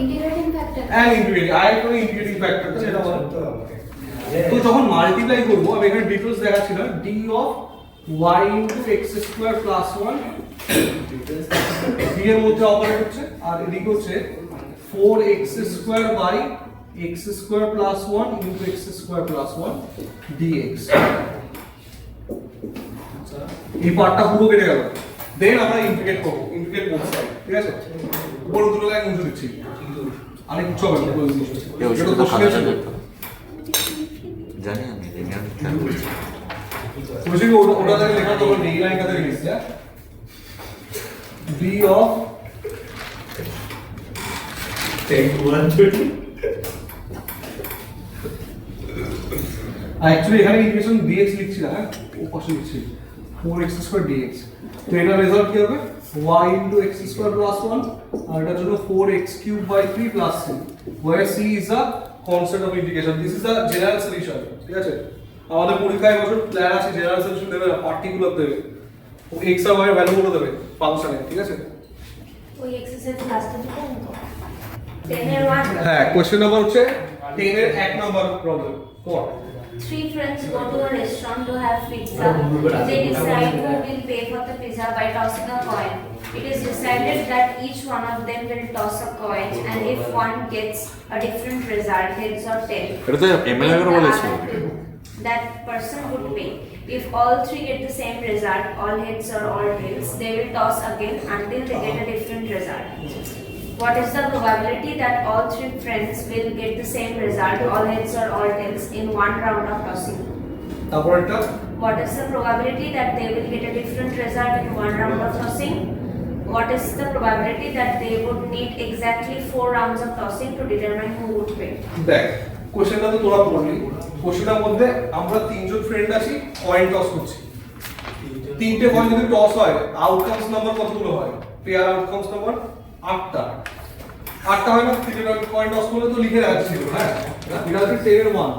integrating factor and integrating I এর কোনো integrating factor আছে এটা বলো তো যখন মাল্টিপ্লাই করব আমি এখানে ডিটেইলস দেখাচ্ছি না d of y into x square plus 1 d এর মধ্যে অপারেট হচ্ছে আর এদিকে হচ্ছে 4x square by x square plus 1 into x square plus 1 dx এই পার্টটা পুরো কেটে গেল দেন আমরা ইন্টিগ্রেট করব ইন্টিগ্রেট বোথ সাইড ঠিক আছে উপরে দুটো লাইন মুছে দিচ্ছি আরে কিছু হবে না বলে দিচ্ছি এই ওষুধ তো খাওয়া যাবে জানি আমি লিনিয়ার কেন বলছি বলছি কি ওটা থেকে লেখা তো এই লাইনটা থেকে লিখছি হ্যাঁ b of take 130 एक्चुअली এখানে ইকুয়েশন dx লিখছি না হ্যাঁ ও পাশে লিখছি 4x স্কয়ার dx তো এটা রেজাল্ট কি হবে y into x square plus 1 আর এটার জন্য 4x cube by 3 plus c where c is the constant of integration this is the general solution ঠিক আছে আমাদের পরীক্ষায় বছর প্ল্যান আছে জেনারেল সলিউশন দেবে না পার্টিকুলার দেবে ও x আর y এর ভ্যালু গুলো দেবে ফাংশনে ঠিক আছে ওই এক্সারসাইজ লাস্টে দিতে হবে 10 এর 1 হ্যাঁ কোশ্চেন নাম্বার হচ্ছে 10 এর 1 number problem code Three friends go to a restaurant to have pizza. They decide who will pay for the pizza by tossing a coin. It is decided that each one of them will toss a coin, and if one gets a different result, heads or tails, এটা তো MLA করে বলেছে that person would pay. If all three get the same result, all heads or all tails, they will toss again until they get a different result. What is the probability that all three friends will get the same result, all heads or all tails, in one round of tossing? তারপর একটা What is the probability that they will get a different result in one round of tossing? What is the probability that they would need exactly 4 rounds of tossing to determine who would win? দেখ কোশ্চেনটা তো তোরা পড়লি কোশ্চেনের মধ্যে আমরা তিনজন friend আছি কয়েন টস করছি তিনটে কয়েন যদি টস হয় আউটকামস নাম্বার কতগুলো হয় পেয়ার আউটকামস নাম্বার 8টা হয় না তিনটে কয়েন টস করলে তো লিখে রাখছি হ্যাঁ এটা হচ্ছে 10 এর 1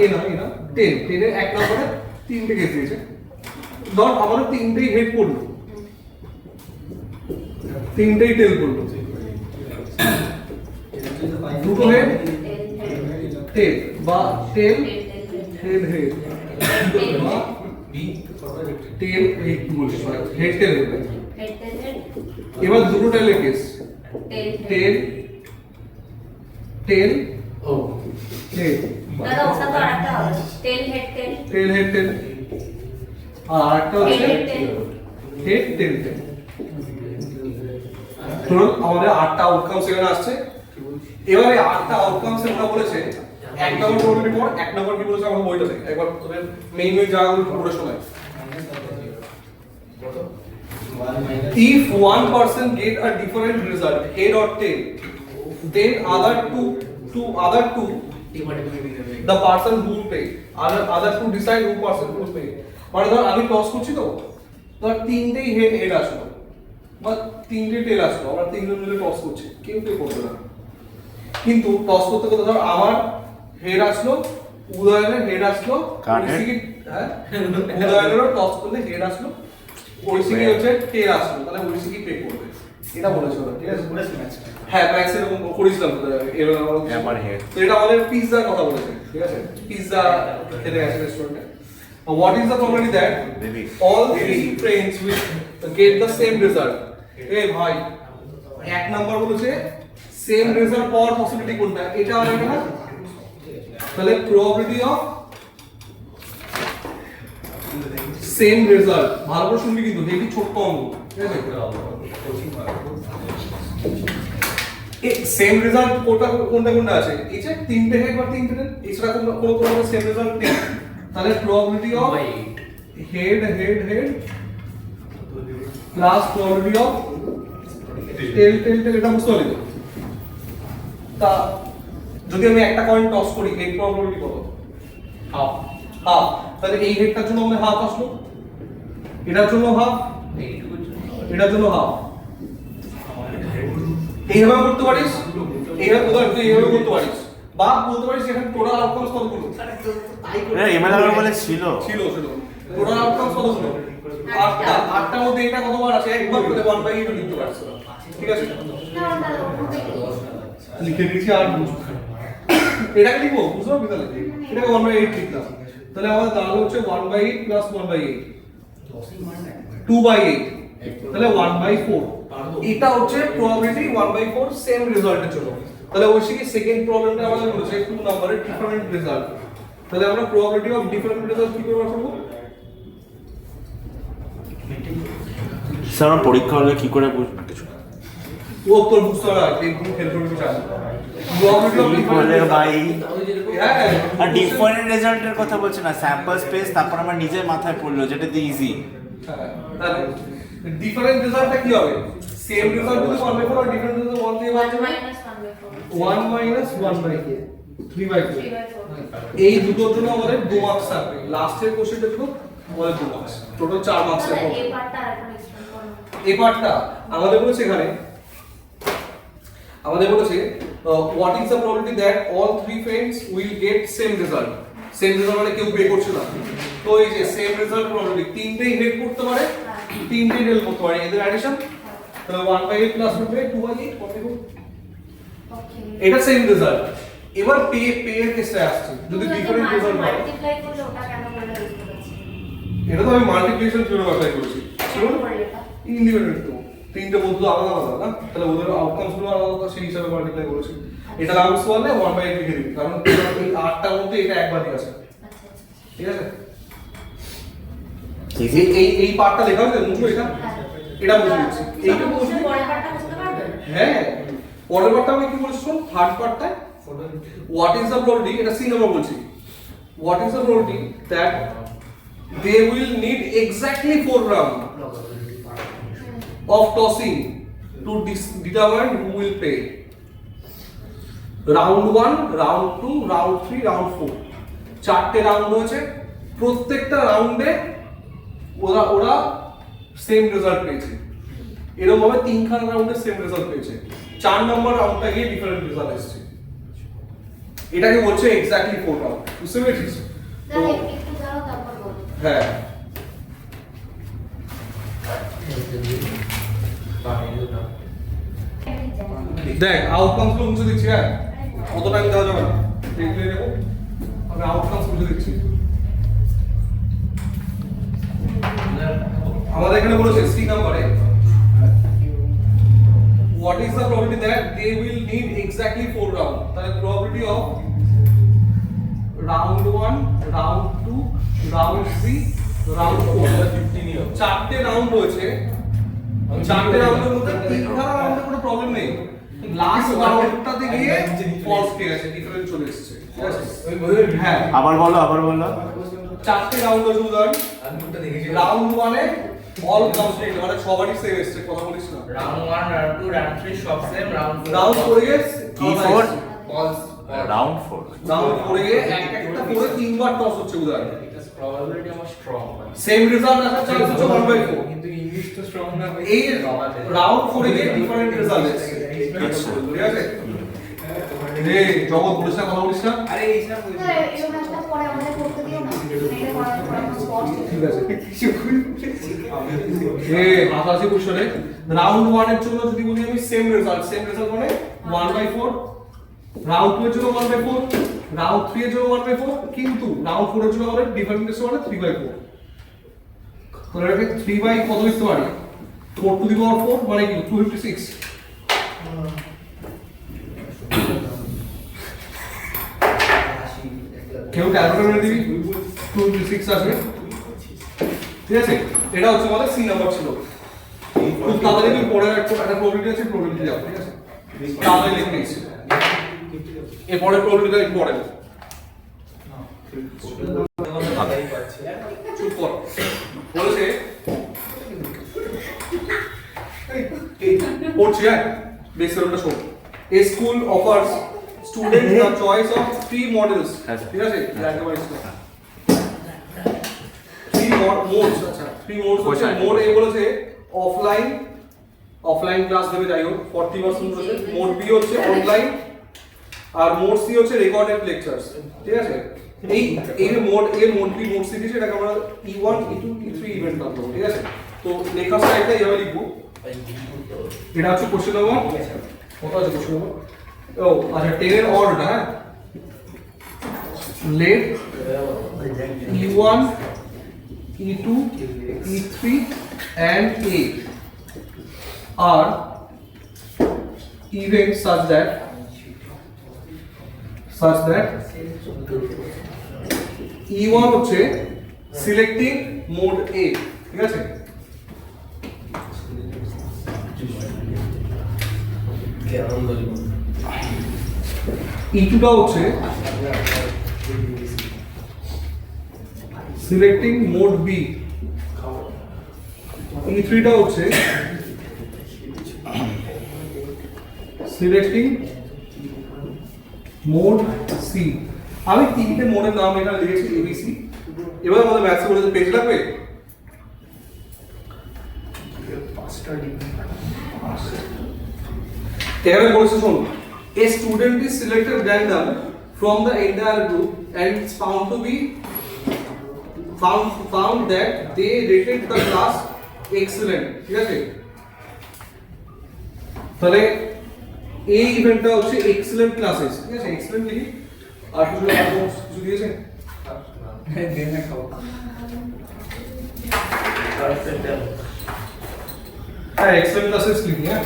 এ না 10 এর এক নম্বরে তিনটে কেস দিয়েছে ধর আমাদের তিনটেই হেড পড়লো তিনটেই টেল পড়লো দুটো হেড টেল বা টেল হেড বা টেল এই কি বলছিস head tail Head, tail, head, এবার দুটো টেলের কেস tail, টেল টেল ও হেড দাদা ওটা তো আরেকটা হবে tail, head, tail, tail head tail আর আরেকটা হচ্ছে head, tail. Head tail tail ধরুন আমাদের 8টা আউটকাম সেখানে আসছে এবারে 8টা আউটকাম সেখানে বলেছে এক নম্বর প্রবলেমটি পর এক নম্বর কি বলেছে আমার বইটাতে একবার তোদের মেইন জায়গাগুলো পড়ে শোনাই if one person get a different result head or tail then other two the person who pay other two decide who person who pay মানে ধর আমি টস করছি তো ধর তিনটেই হেড আসলো বা তিনটে টেল আসলো আমরা তিনজন মিলে টস করছি কেউ পে করবে না কিন্তু টস করতে করতে ধর আমার হেড আসলো উদয়নের হেড আসলো কার head? ঋষিকে হ্যাঁ উদয়নেরও টস করলে হেড আসলো ঋষিকে হচ্ছে টেল আসলো তাহলে ঋষিকে পে করবে এটা বলেছিল ঠিক আছে হ্যাঁ ম্যাক্স এরকম করেছিলাম তো আমার head. তো এটা আমাদের পিৎজার কথা বলেছে ঠিক আছে পিৎজা খেতে গেছে রেস্টুরেন্টে what is the probability that Maybe. all three friends will get the same result এই ভাই এক নাম্বার বলেছে সেম রেজাল্ট পাওয়ার পসিবিলিটি কোনটা এটা আর এটা না তাহলে probability of সেম রেজাল্ট ভালো করে শুনবি কিন্তু দেখি ছোট অঙ্ক ঠিক আছে সেম রেজাল্ট কোনটা কোনটা আছে এই যে তিনটে হেড বা তিনটে টেল এছাড়া কোনো সেম রেজাল্ট নেই তাহলে probability of head plus probability of tail এটা বুঝতে পারলি তো? তা যদি আমি একটা কয়েন টস করি হেড probability কত হাফ তাহলে এই হেডটার জন্য আমাদের হাফ আসলো এটার জন্য হাফ এটার জন্য হাফ এইভাবে করতে পারিস এইভাবে করতে পারিস বা বলতে পারিস এখানে টোটাল আউটকামস কতগুলো এমএলআর বলে ছিল ছিল টোটাল আউটকামস কতগুলো 8টার মধ্যে এটা কতবার আছে একবার করে 1/8 লিখতে পারছ ঠিক আছে লিখে দিয়েছি আর এটাকে লিখবো বুঝছো বিকালে এটাকে 1/8 লিখতাম তাহলে আমাদের দাঁড়ালো হচ্ছে 1/8 প্লাস 1/8 2/8 তাহলে 1/4 এটা হচ্ছে প্রবাবিলিটি 1/4 সেম রেজাল্টের জন্য তাহলে ওই কি সেকেন্ড প্রবলেমটা আমাদের বলেছে টু নাম্বারের ডিফারেন্ট রেজাল্ট তাহলে আমরা প্রবাবিলিটি অফ ডিফারেন্ট রেজাল্ট কি করে বার করব স্যার আমার পরীক্ষা হলে কি করে বুঝবো কিছু ও তোর বুঝতে হবে এই তুমি খেল করবি চাই প্রবাবিলিটি অফ কি বলে ভাই হ্যাঁ আর ডিফারেন্ট রেজাল্টের কথা বলছে না স্যাম্পল স্পেস তারপর আমার নিজের মাথায় পড়লো যেটা দিয়ে ইজি তাহলে ডিফারেন্ট রেজাল্টটা কি হবে সেম রেজাল্ট যদি 1/4 আর ডিফারেন্ট রেজাল্ট 1 দিয়ে 1 minus 1/4 3/4 এই দুটোর জন্য আমাদের 2 মার্কস থাকবে লাস্টের কোশ্চেনটা ছিল আমাদের 2 মার্কস টোটাল 4 মার্কস এর এই পার্টটা আরেকবার এক্সপ্লেইন করুন এই পার্টটা আমাদের বলেছে এখানে আমাদের বলেছে what is the probability that all three friends will get same result মানে কেউ পে করছে না তো এই যে সেম রেজাল্ট প্রবাবিলিটি তিনটেই হেড করতে পারে তিনটেই টেল করতে পারে এদের অ্যাডিশন তাহলে 1/8 প্লাস 2/8 কত হবে ওকে এটা সেম রেজাল্ট এবার পে এর কেসটা আসছে যদি ডিফারেন্ট রেজাল্ট হয় মাল্টিপ্লাই করলে ওটা কেন বলে বুঝতে পারছি এটা তো আমি মাল্টিপ্লিকেশন থিওরেম অ্যাপ্লাই করেছি কেন বলে এটা ইন্ডিপেন্ডেন্ট তো তিনটে বস্তু আলাদা আলাদা না তাহলে ওদের আউটকামস গুলো আলাদা আলাদা সেই হিসাবে মাল্টিপ্লাই করেছি এটা আউটকামস বললে 1/8 লিখে দিবি কারণ এই 8টার মধ্যে এটা একবারই আছে আচ্ছা ঠিক আছে এই পার্টটা লেখা আছে মুখে এটা বুঝে দিচ্ছি এইটা বুঝবি পরের পার্টটা বুঝতে পারবে? হ্যাঁ পরের পার্টটা আমি কি বলেছি শোন থার্ড পার্টটা হোয়াট ইজ দ্য প্রবাবিলিটি এটা সি নাম্বার বলছি what is the probability that they will need exactly 4 round of tossing to determine who will pay. Round 1, round 2, round 3, round 4. চারটে রাউন্ড হয়েছে প্রত্যেকটা রাউন্ডে ওরা সেম রেজাল্ট পেয়েছে এরকম ভাবে তিনখানা রাউন্ডে সেম রেজাল্ট পেয়েছে 4 নম্বর রাউন্ডটা গিয়ে ডিফারেন্ট রেজাল্ট এসেছে এটাকে বলছে এক্স্যাক্টলি 4 রাউন্ড বুঝতে পেরেছিস তো একটু দাঁড়াও তারপর বলো। হ্যাঁ দেখ আউটকামস গুলো মুছে দিচ্ছি হ্যাঁ কত টাইম দেওয়া যাবে না দেখলে নেবো আমি আউটকামস মুছে দিচ্ছি আমাদের এখানে বলেছে সি নাম্বারে what is the probability that they will need exactly 4 round তাহলে probability of round 1 round 2 round 3 round 4 চারটে রাউন্ড হয়েছে চারটে রাউন্ডের মধ্যে তিনখানা রাউন্ডে কোনো প্রবলেম নেই লাস্ট রাউন্ডটাতে গিয়ে ফলস পেয়ে গেছে ডিফারেন্স চলে এসেছে ঠিক আছে হ্যাঁ আবার বলো চারটে রাউন্ড হয়েছে উদাহরণ রাউন্ড 1 এ অল কমপ্লিট মানে সবারই সেম এসেছে কথা বলিস না রাউন্ড 1 রাউন্ড 2 রাউন্ড 3 সব সেম রাউন্ড রাউন্ড 4 এ কি 4 ফলস রাউন্ড 4 রাউন্ড 4 এ একটা করে তিনবার টস হচ্ছে উদাহরণ প্রবাবিলিটি আমার স্ট্রং সেম রেজাল্ট আসার চান্স হচ্ছে 1/4 কিন্তু ইংলিশ তো স্ট্রং না এই রাউন্ড 4 এ ডিফারেন্ট রেজাল্ট এসেছে ঠিক আছে রে জগৎ বলিস না কথা বলিস না আরে এইসব না, এরকম একটা পরে আমাদের করতে দিও না এটা করার পর আমরা স্পট ঠিক আছে এ হাসাসি কোশ্চেনে রাউন্ড 1 এর জন্য যদি বলি আমি সেম রেজাল্ট মানে 1/4 রাউন্ড 2 এর জন্য 1/4 রাউন্ড 3 এর জন্য 1/4 কিন্তু রাউন্ড 4 এর জন্য আমাদের ডিফারেন্ট এসে মানে 3/4 তাহলে এটাকে 3 বাই কত লিখতে পারি 4 টু দি পাওয়ার 4 মানে কি 256 কেউ ক্যালকুলেটর মেরে দিবি 256 আসবে ঠিক আছে এটা হচ্ছে আমাদের সি নাম্বার ছিল খুব তাড়াতাড়ি তুমি পড়ে একটা প্রববিলিটি আছে প্রববিলিটি যাও ঠিক আছে তাহলে লিখে নিচ্ছি এরপরে প্রববিলিটি একটু পড়ে চুপ কর বলেছে পড়ছি হ্যাঁ বেসরটা শোন A school offers students the choice of 3 models ঠিক আছে একেবারে মোডস আচ্ছা 3 মোডস হচ্ছে মোড এ বলেছে অফলাইন ক্লাস দেবে যাই হোক 40% বলেছে মোড বি হচ্ছে অনলাইন আর মোড সি হচ্ছে রেকর্ডেড লেকচারস ঠিক আছে এই মোড এ মোড বি মোড সি দিয়েছে এটাকে আমরা E1 E2 E3 ইভেন্ট নাম দেবো ঠিক আছে তো লেখার স্টাইলটা এইভাবে লিখবো এটা হচ্ছে কোশ্চেন নাম্বার কত আছে কোশ্চেন নাম্বার ও আচ্ছা 10 এর অর্ডার হ্যাঁ late E1 E2 E3 and A are events such that E1 হচ্ছে সিলেক্টিং মোড A ঠিক আছে E2 টা হচ্ছে সিলেক্টিং মোড B E3 টা হচ্ছে সিলেক্টিং মোড C আমি তিনটে মোডের নাম এখানে লিখেছি ABC এবার আমাদের ম্যাথসে বলেছে পেজ লাগবে এখানে বলেছে শোন a student is selected random from the entire group and it's found that they rated the class excellent ঠিক আছে তাহলে এই ইভেন্টটা হচ্ছে এক্সেলেন্ট ক্লাসেস ঠিক আছে এক্সেলেন্ট লিখি আর কিছু দিয়েছে হ্যাঁ এক্সেলেন্ট ক্লাসেস লিখি হ্যাঁ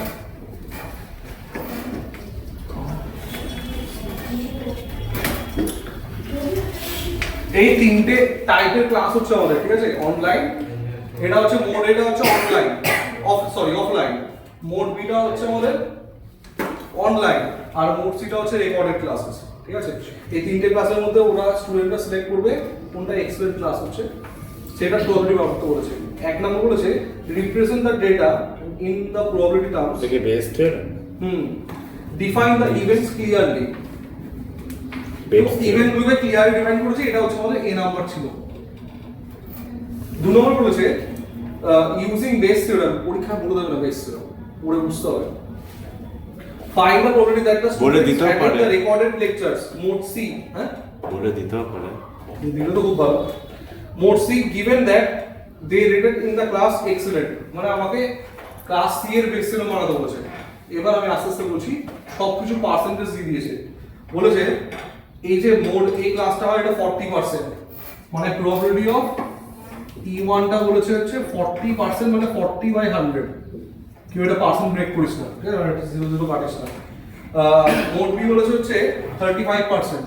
এই তিনটে টাইপের ক্লাস হচ্ছে আমাদের ঠিক আছে অনলাইন এটা হচ্ছে মোড, এটা হচ্ছে অনলাইন, অফলাইন। মোড বিটা হচ্ছে আমাদের অনলাইন, আর মোড সিটা হচ্ছে রেকর্ডেড ক্লাসেস। ঠিক আছে, এই তিনটে ক্লাসের মধ্যে ওরা স্টুডেন্টরা সিলেক্ট করবে কোনটা এক্সপেরিয়েন্স ক্লাস হচ্ছে, সেটা প্রবাবিলিটি বার করতে বলেছে। এক নম্বর বলেছে represent the data in the probability terms. থেকে Bayes theorem define the events clearly. Event গুলোকে ক্লিয়ারলি ডিফাইন করেছে, এটা হচ্ছে আমাদের এ নাম্বার ছিল। 2 নম্বর বলেছে ইউজিং বেস থিওরেম, পরীক্ষা বলে দেবে না বেস থিওরেম, পড়ে বুঝতে হবে। Find the probability that the বলে students দিতেও attend পারে। the recorded lectures, mode C, হ্যাঁ বলে দিতেও পারে। দিলে তো খুব ভালো। mode C given that they rated in the class excellent, মানে আমাকে ক্লাস সি এর বেস থিওরেম বানাতে বলেছে। এবার আমি আস্তে আস্তে বলছি, সবকিছু পার্সেন্টেজ দিয়ে দিয়েছে। বলেছে এই যে মোড এ ক্লাসটা হয় এটা 40%, মানে প্রবাবিলিটি অফ E1 টা বলেছে হচ্ছে 40%, মানে 40/100। কেউ এটা পার্সেন্ট ব্রেক করিস না, ঠিক আছে, এটা 0 কাটিস না। মোড বি বলেছে হচ্ছে 35%,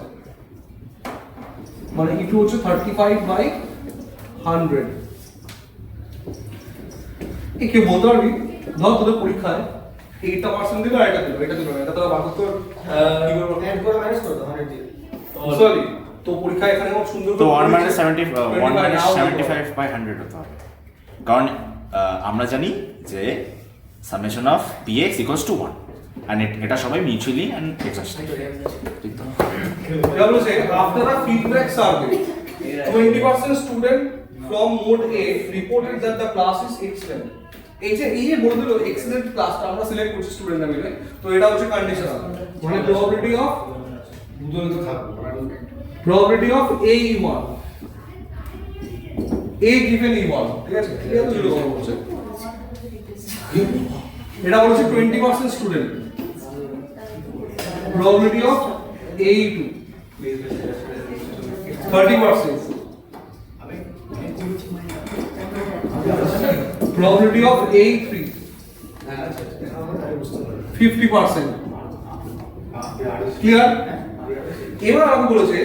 মানে E2 হচ্ছে 35/100। এই কেউ বলতে পারবি, ধর তোদের পরীক্ষায় 8% দিল আর এটা দিল, এটা তোরা বার করতে পারবি? এন্ড করে ম্যানেজ করতে 100 দিয়ে। সরি, তো পরীক্ষায় এখানে আমার সুন্দর তো করে 1 বলেছে, minus 70 1 minus 25 75/100 হতে হবে, কারণ আমরা জানি যে summation of px equals to 1 and এটা সবাই মিউচুয়ালি এন্ড এক্সস্টিভ। ঠিক তো? এটা বলেছে after a feedback survey 20% student from mode A reported that the class is excellent। এই যে এই বলে দিল এক্সেলেন্ট ক্লাসটা আমরা সিলেক্ট করছি স্টুডেন্টরা মিলে, তো এটা হচ্ছে কন্ডিশনাল, মানে probability of A1, A given E1, ঠিক আছে, এটা তো যেটা কথা বলছে। এটা বলেছে 20% student, probability of A2 30%, probability of A3 50%। Clear? এবার আমি বলেছে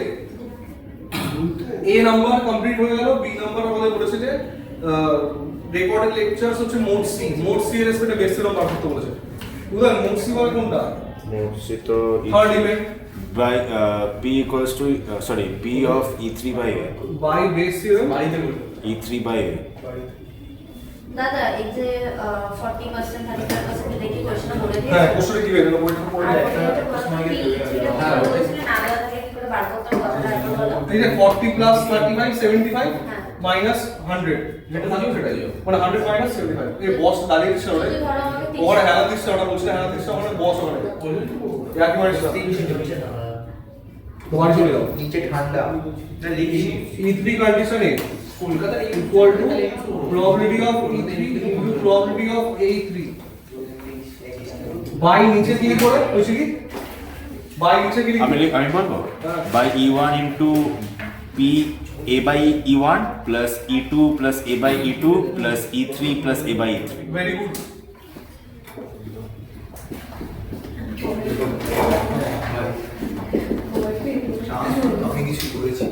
এ নাম্বার কমপ্লিট হয়ে গেল, বি নাম্বার আমাদের বলেছে যে রেকর্ডেড লেকচারস হচ্ছে মোড সি, মোড সি এর রেসপেক্টে বেস থিওরেম বার করতে বলেছে। উদাহরণ মোড সি মানে কোনটা? Mode C তো third event by p equals to p of e3 by a, by Bayes theorem e3 by a। দাদা এই যে 40% 35% দেখি কোশ্চেন বলে দিয়েছে। হ্যাঁ, কোশ্চেনে কি বেরোলো বইটা পড়ে আর একটা বার করতে কথাটা একটু বলো। এই যে 40 প্লাস 35 75 হ্যাঁ। মাইনাস 100, যেটা থাকবে সেটাই, মানে 100 মাইনাস 75। এই বস দাঁড়িয়ে দিচ্ছে ওরে, যদি ধরো আমাকে ওরা হেলা দিচ্ছে, ওরা বলছে হেলা দিচ্ছে, মানে বস ওরে একবারে তোমার চলে যাও নিচে ঠান্ডা না লিখছি E3 condition A Kolkata equal to probability of E3 into probability of A3 by নিচে কি করে হইছে কি by নিচে কি আমি বলবো by e1 into p a by e1 plus e2 plus a by e2 plus e3 plus a by e3। very good। আমি কিছু করেছি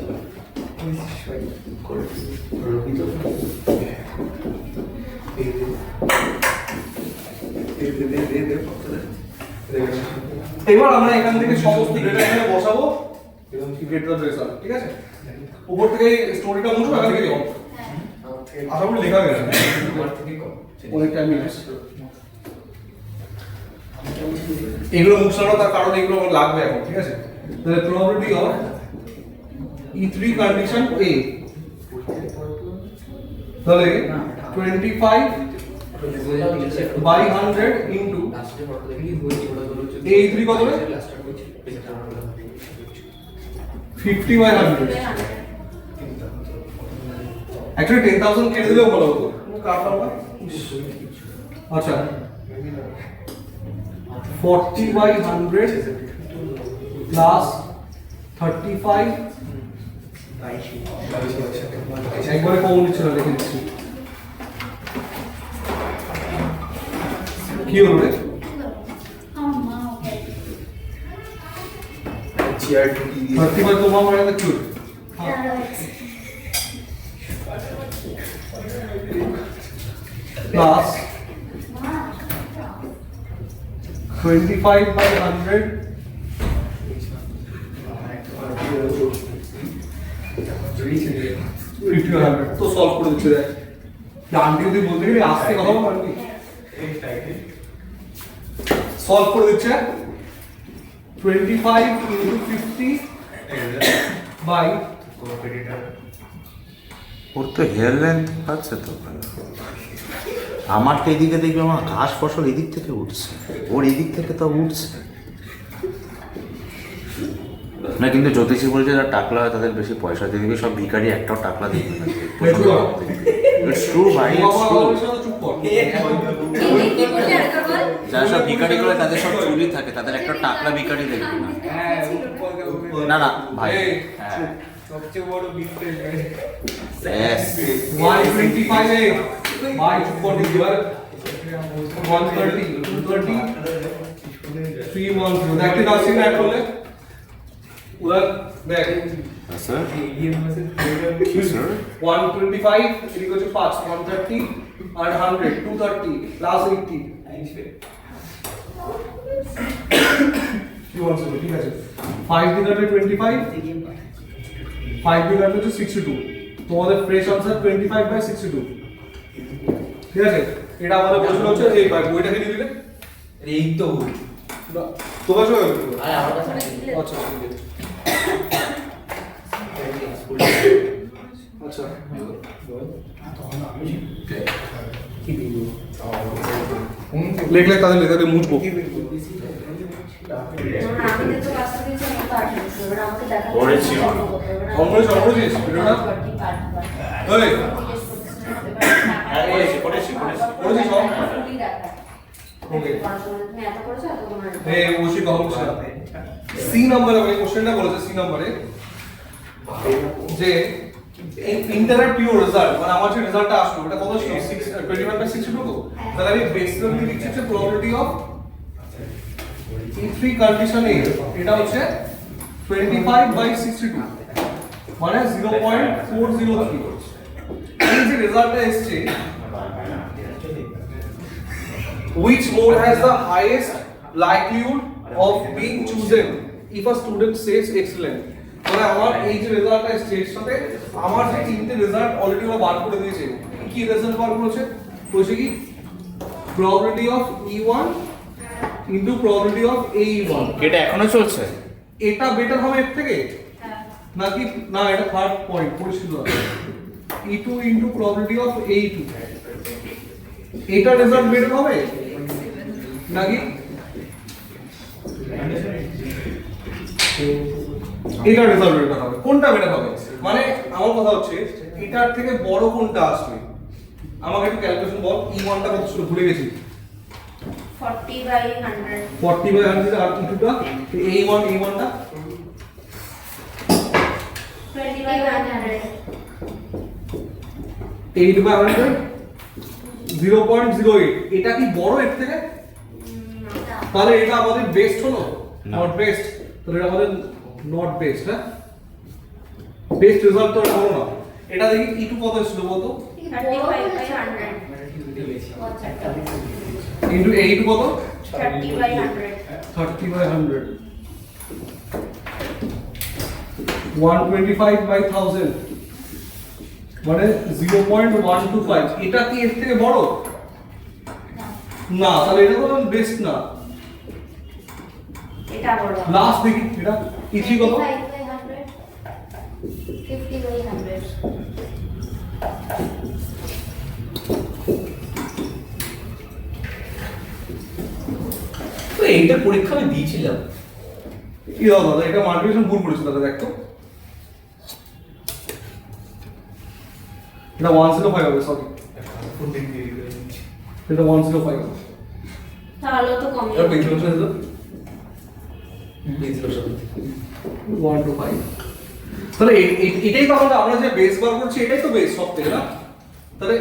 এবার আমরা এখান থেকে সমস্ত ডেটা এখানে বসাবো এবং গেট দ্য রেজাল্ট, ঠিক আছে। উপর থেকে স্টোরিটা মুছবো, এখান থেকে যাও, আশা করি লেখা গেছে অনেক টাইম নিয়েছে। এগুলো মুছানো, তার কারণ এগুলো আমার লাগবে এখন, ঠিক আছে। তাহলে probability of E3 condition A, তাহলে 25/100 ইনটু A3 কত রে 50/100। অ্যাকচুয়ালি 10000 কেটে দিলেও ভালো হতো, কার পারবা। আচ্ছা 40/100 প্লাস 35 একবারে কমন নিচ্ছে না, লিখে দিচ্ছি কি হলো রে চেয়ার ঢুকি দিয়ে 35 তোমার মানে কি হলো? plus 25 by 100 50 तो सॉल्व করে দিচ্ছে দেখ আন্টি যদি বলতে গেলে আসতে কথা বল আন্টি সলভ করে দিচ্ছে 25 into 50 by ওর তো হেয়ার লেন্থ আছে তো আমারটা এদিকে দেখবে আমার ঘাস ফসল এদিক থেকে উঠছে ওর এদিক থেকে তো উঠছে না কিন্তু জ্যোতিষী বলছে যারা টাকলা হয় তাদের বেশি পয়সা দিয়ে দিবে সব ভিখারি একটাও টাকলা দিবে না ইটস ট্রু ভাই ইটস ট্রু চুপ কর কি বললি আরেকবার বল যারা সব ভিখারি করে তাদের সব চুরি থাকে তাদের একটা টাকলা ভিখারি দেখবে না না না ভাই হ্যাঁ সবচেয়ে বড় বিগ Yes. 125 এ ভাই চুপ কর দিবি এবার 130 230 310 দেখতে পাচ্ছি না করলে ওরা দেখ স্যার কি স্যার 125 এদিকে হচ্ছে 5 130 আর 100 230 প্লাস 80 কি বলছো ঠিক আছে 5 দিনারে 25 5 দিনারে হচ্ছে 62 তোমাদের ফ্রেশ আনসার 25 বাই 62 ঠিক আছে এটা আমাদের প্রশ্ন হচ্ছে এই ভাই বইটাকে দিয়ে দিলে এই তো ভুল তোমার সঙ্গে আর আমার কাছে আচ্ছা আচ্ছা লেখলে তাদের লেখাতে মুছবো আমি তো কাছে দিয়েছি আমি পাঠিয়ে এবার আমাকে দেখা করেছি অমরেশ অমরেশ ভিডিওটা ওই হ্যাঁ করেছি করেছি করেছিস সব ওকে তুমি এত করেছো এত তোমার এই ওশি কখন সি নম্বরে আমি কোশ্চেনটা বলেছে সি নম্বরে যে এই ইন্টারের পিওর রেজাল্ট মানে আমার যে রেজাল্টটা আসলো এটা কত ছিল 25 বাই 62 তো তাহলে আমি বেসিক্যালি লিখছি হচ্ছে প্রবাবিলিটি অফ E3 কন্ডিশনে এটা হচ্ছে 25 বাই 62 মানে 0.403 এই যে রেজাল্টটা এসেছে which mode has the highest likelihood of being chosen if a student says excellent মানে আমার এই যে রেজাল্টটা এসেছে এর সাথে আমার যে তিনটে রেজাল্ট অলরেডি ওরা বার করে দিয়েছে কি রেজাল্ট বার করেছে বলছে কি probability of E1 into probability of AE1 এটা এখনো চলছে এটা বেটার হবে এর থেকে নাকি না এটা থার্ড পয়েন্ট পরিষ্কার E2 into probability of AE2 এটা রেজাল্ট বেটার হবে নাকি এটা রেজাল্ট বেটার হবে কোনটা বেটার হবে মানে আমার কথা হচ্ছে এটার থেকে বড় কোনটা আসবে আমাকে একটু ক্যালকুলেশন বল E1 টা কত ছিল ভুলে গেছি 40 by 100 40 বাই 100 আর E2 টা A1 টা 20 by 100 8 বাই 100 0.08 এটা কি বড় এর থেকে তাহলে এটা আমাদের বেস্ট হলো নট বেস্ট তাহলে এটা আমাদের নট বেস্ট হ্যাঁ বেস্ট রেজাল্ট তো হলো না এটা দেখি E2 কত ছিল বলতো 35 by 100 ইনটু A2 কত 30 by 100 30 বাই 100 125 বাই 1000 মানে 0.125 এটা কি এর থেকে বড় না তাহলে এটা তো বেস্ট না এটা বড় লাস্ট দেখি এটা E3 কত 25 by 100 50 by 100 তো এইটার পরীক্ষা আমি দিয়েছিলাম কি দাদা এটা মাল্টিপ্লিকেশন ভুল করেছে দাদা দেখো এটা 105 হবে সরি এটা 105 হবে তাহলে তো কম এটা পেন্সিল সাইজ দাও দিয়েছিল সব 125 তাহলে এটাই তো আমরা যে বেস বার করছি এটাই তো বেস সব থেকে না তাহলে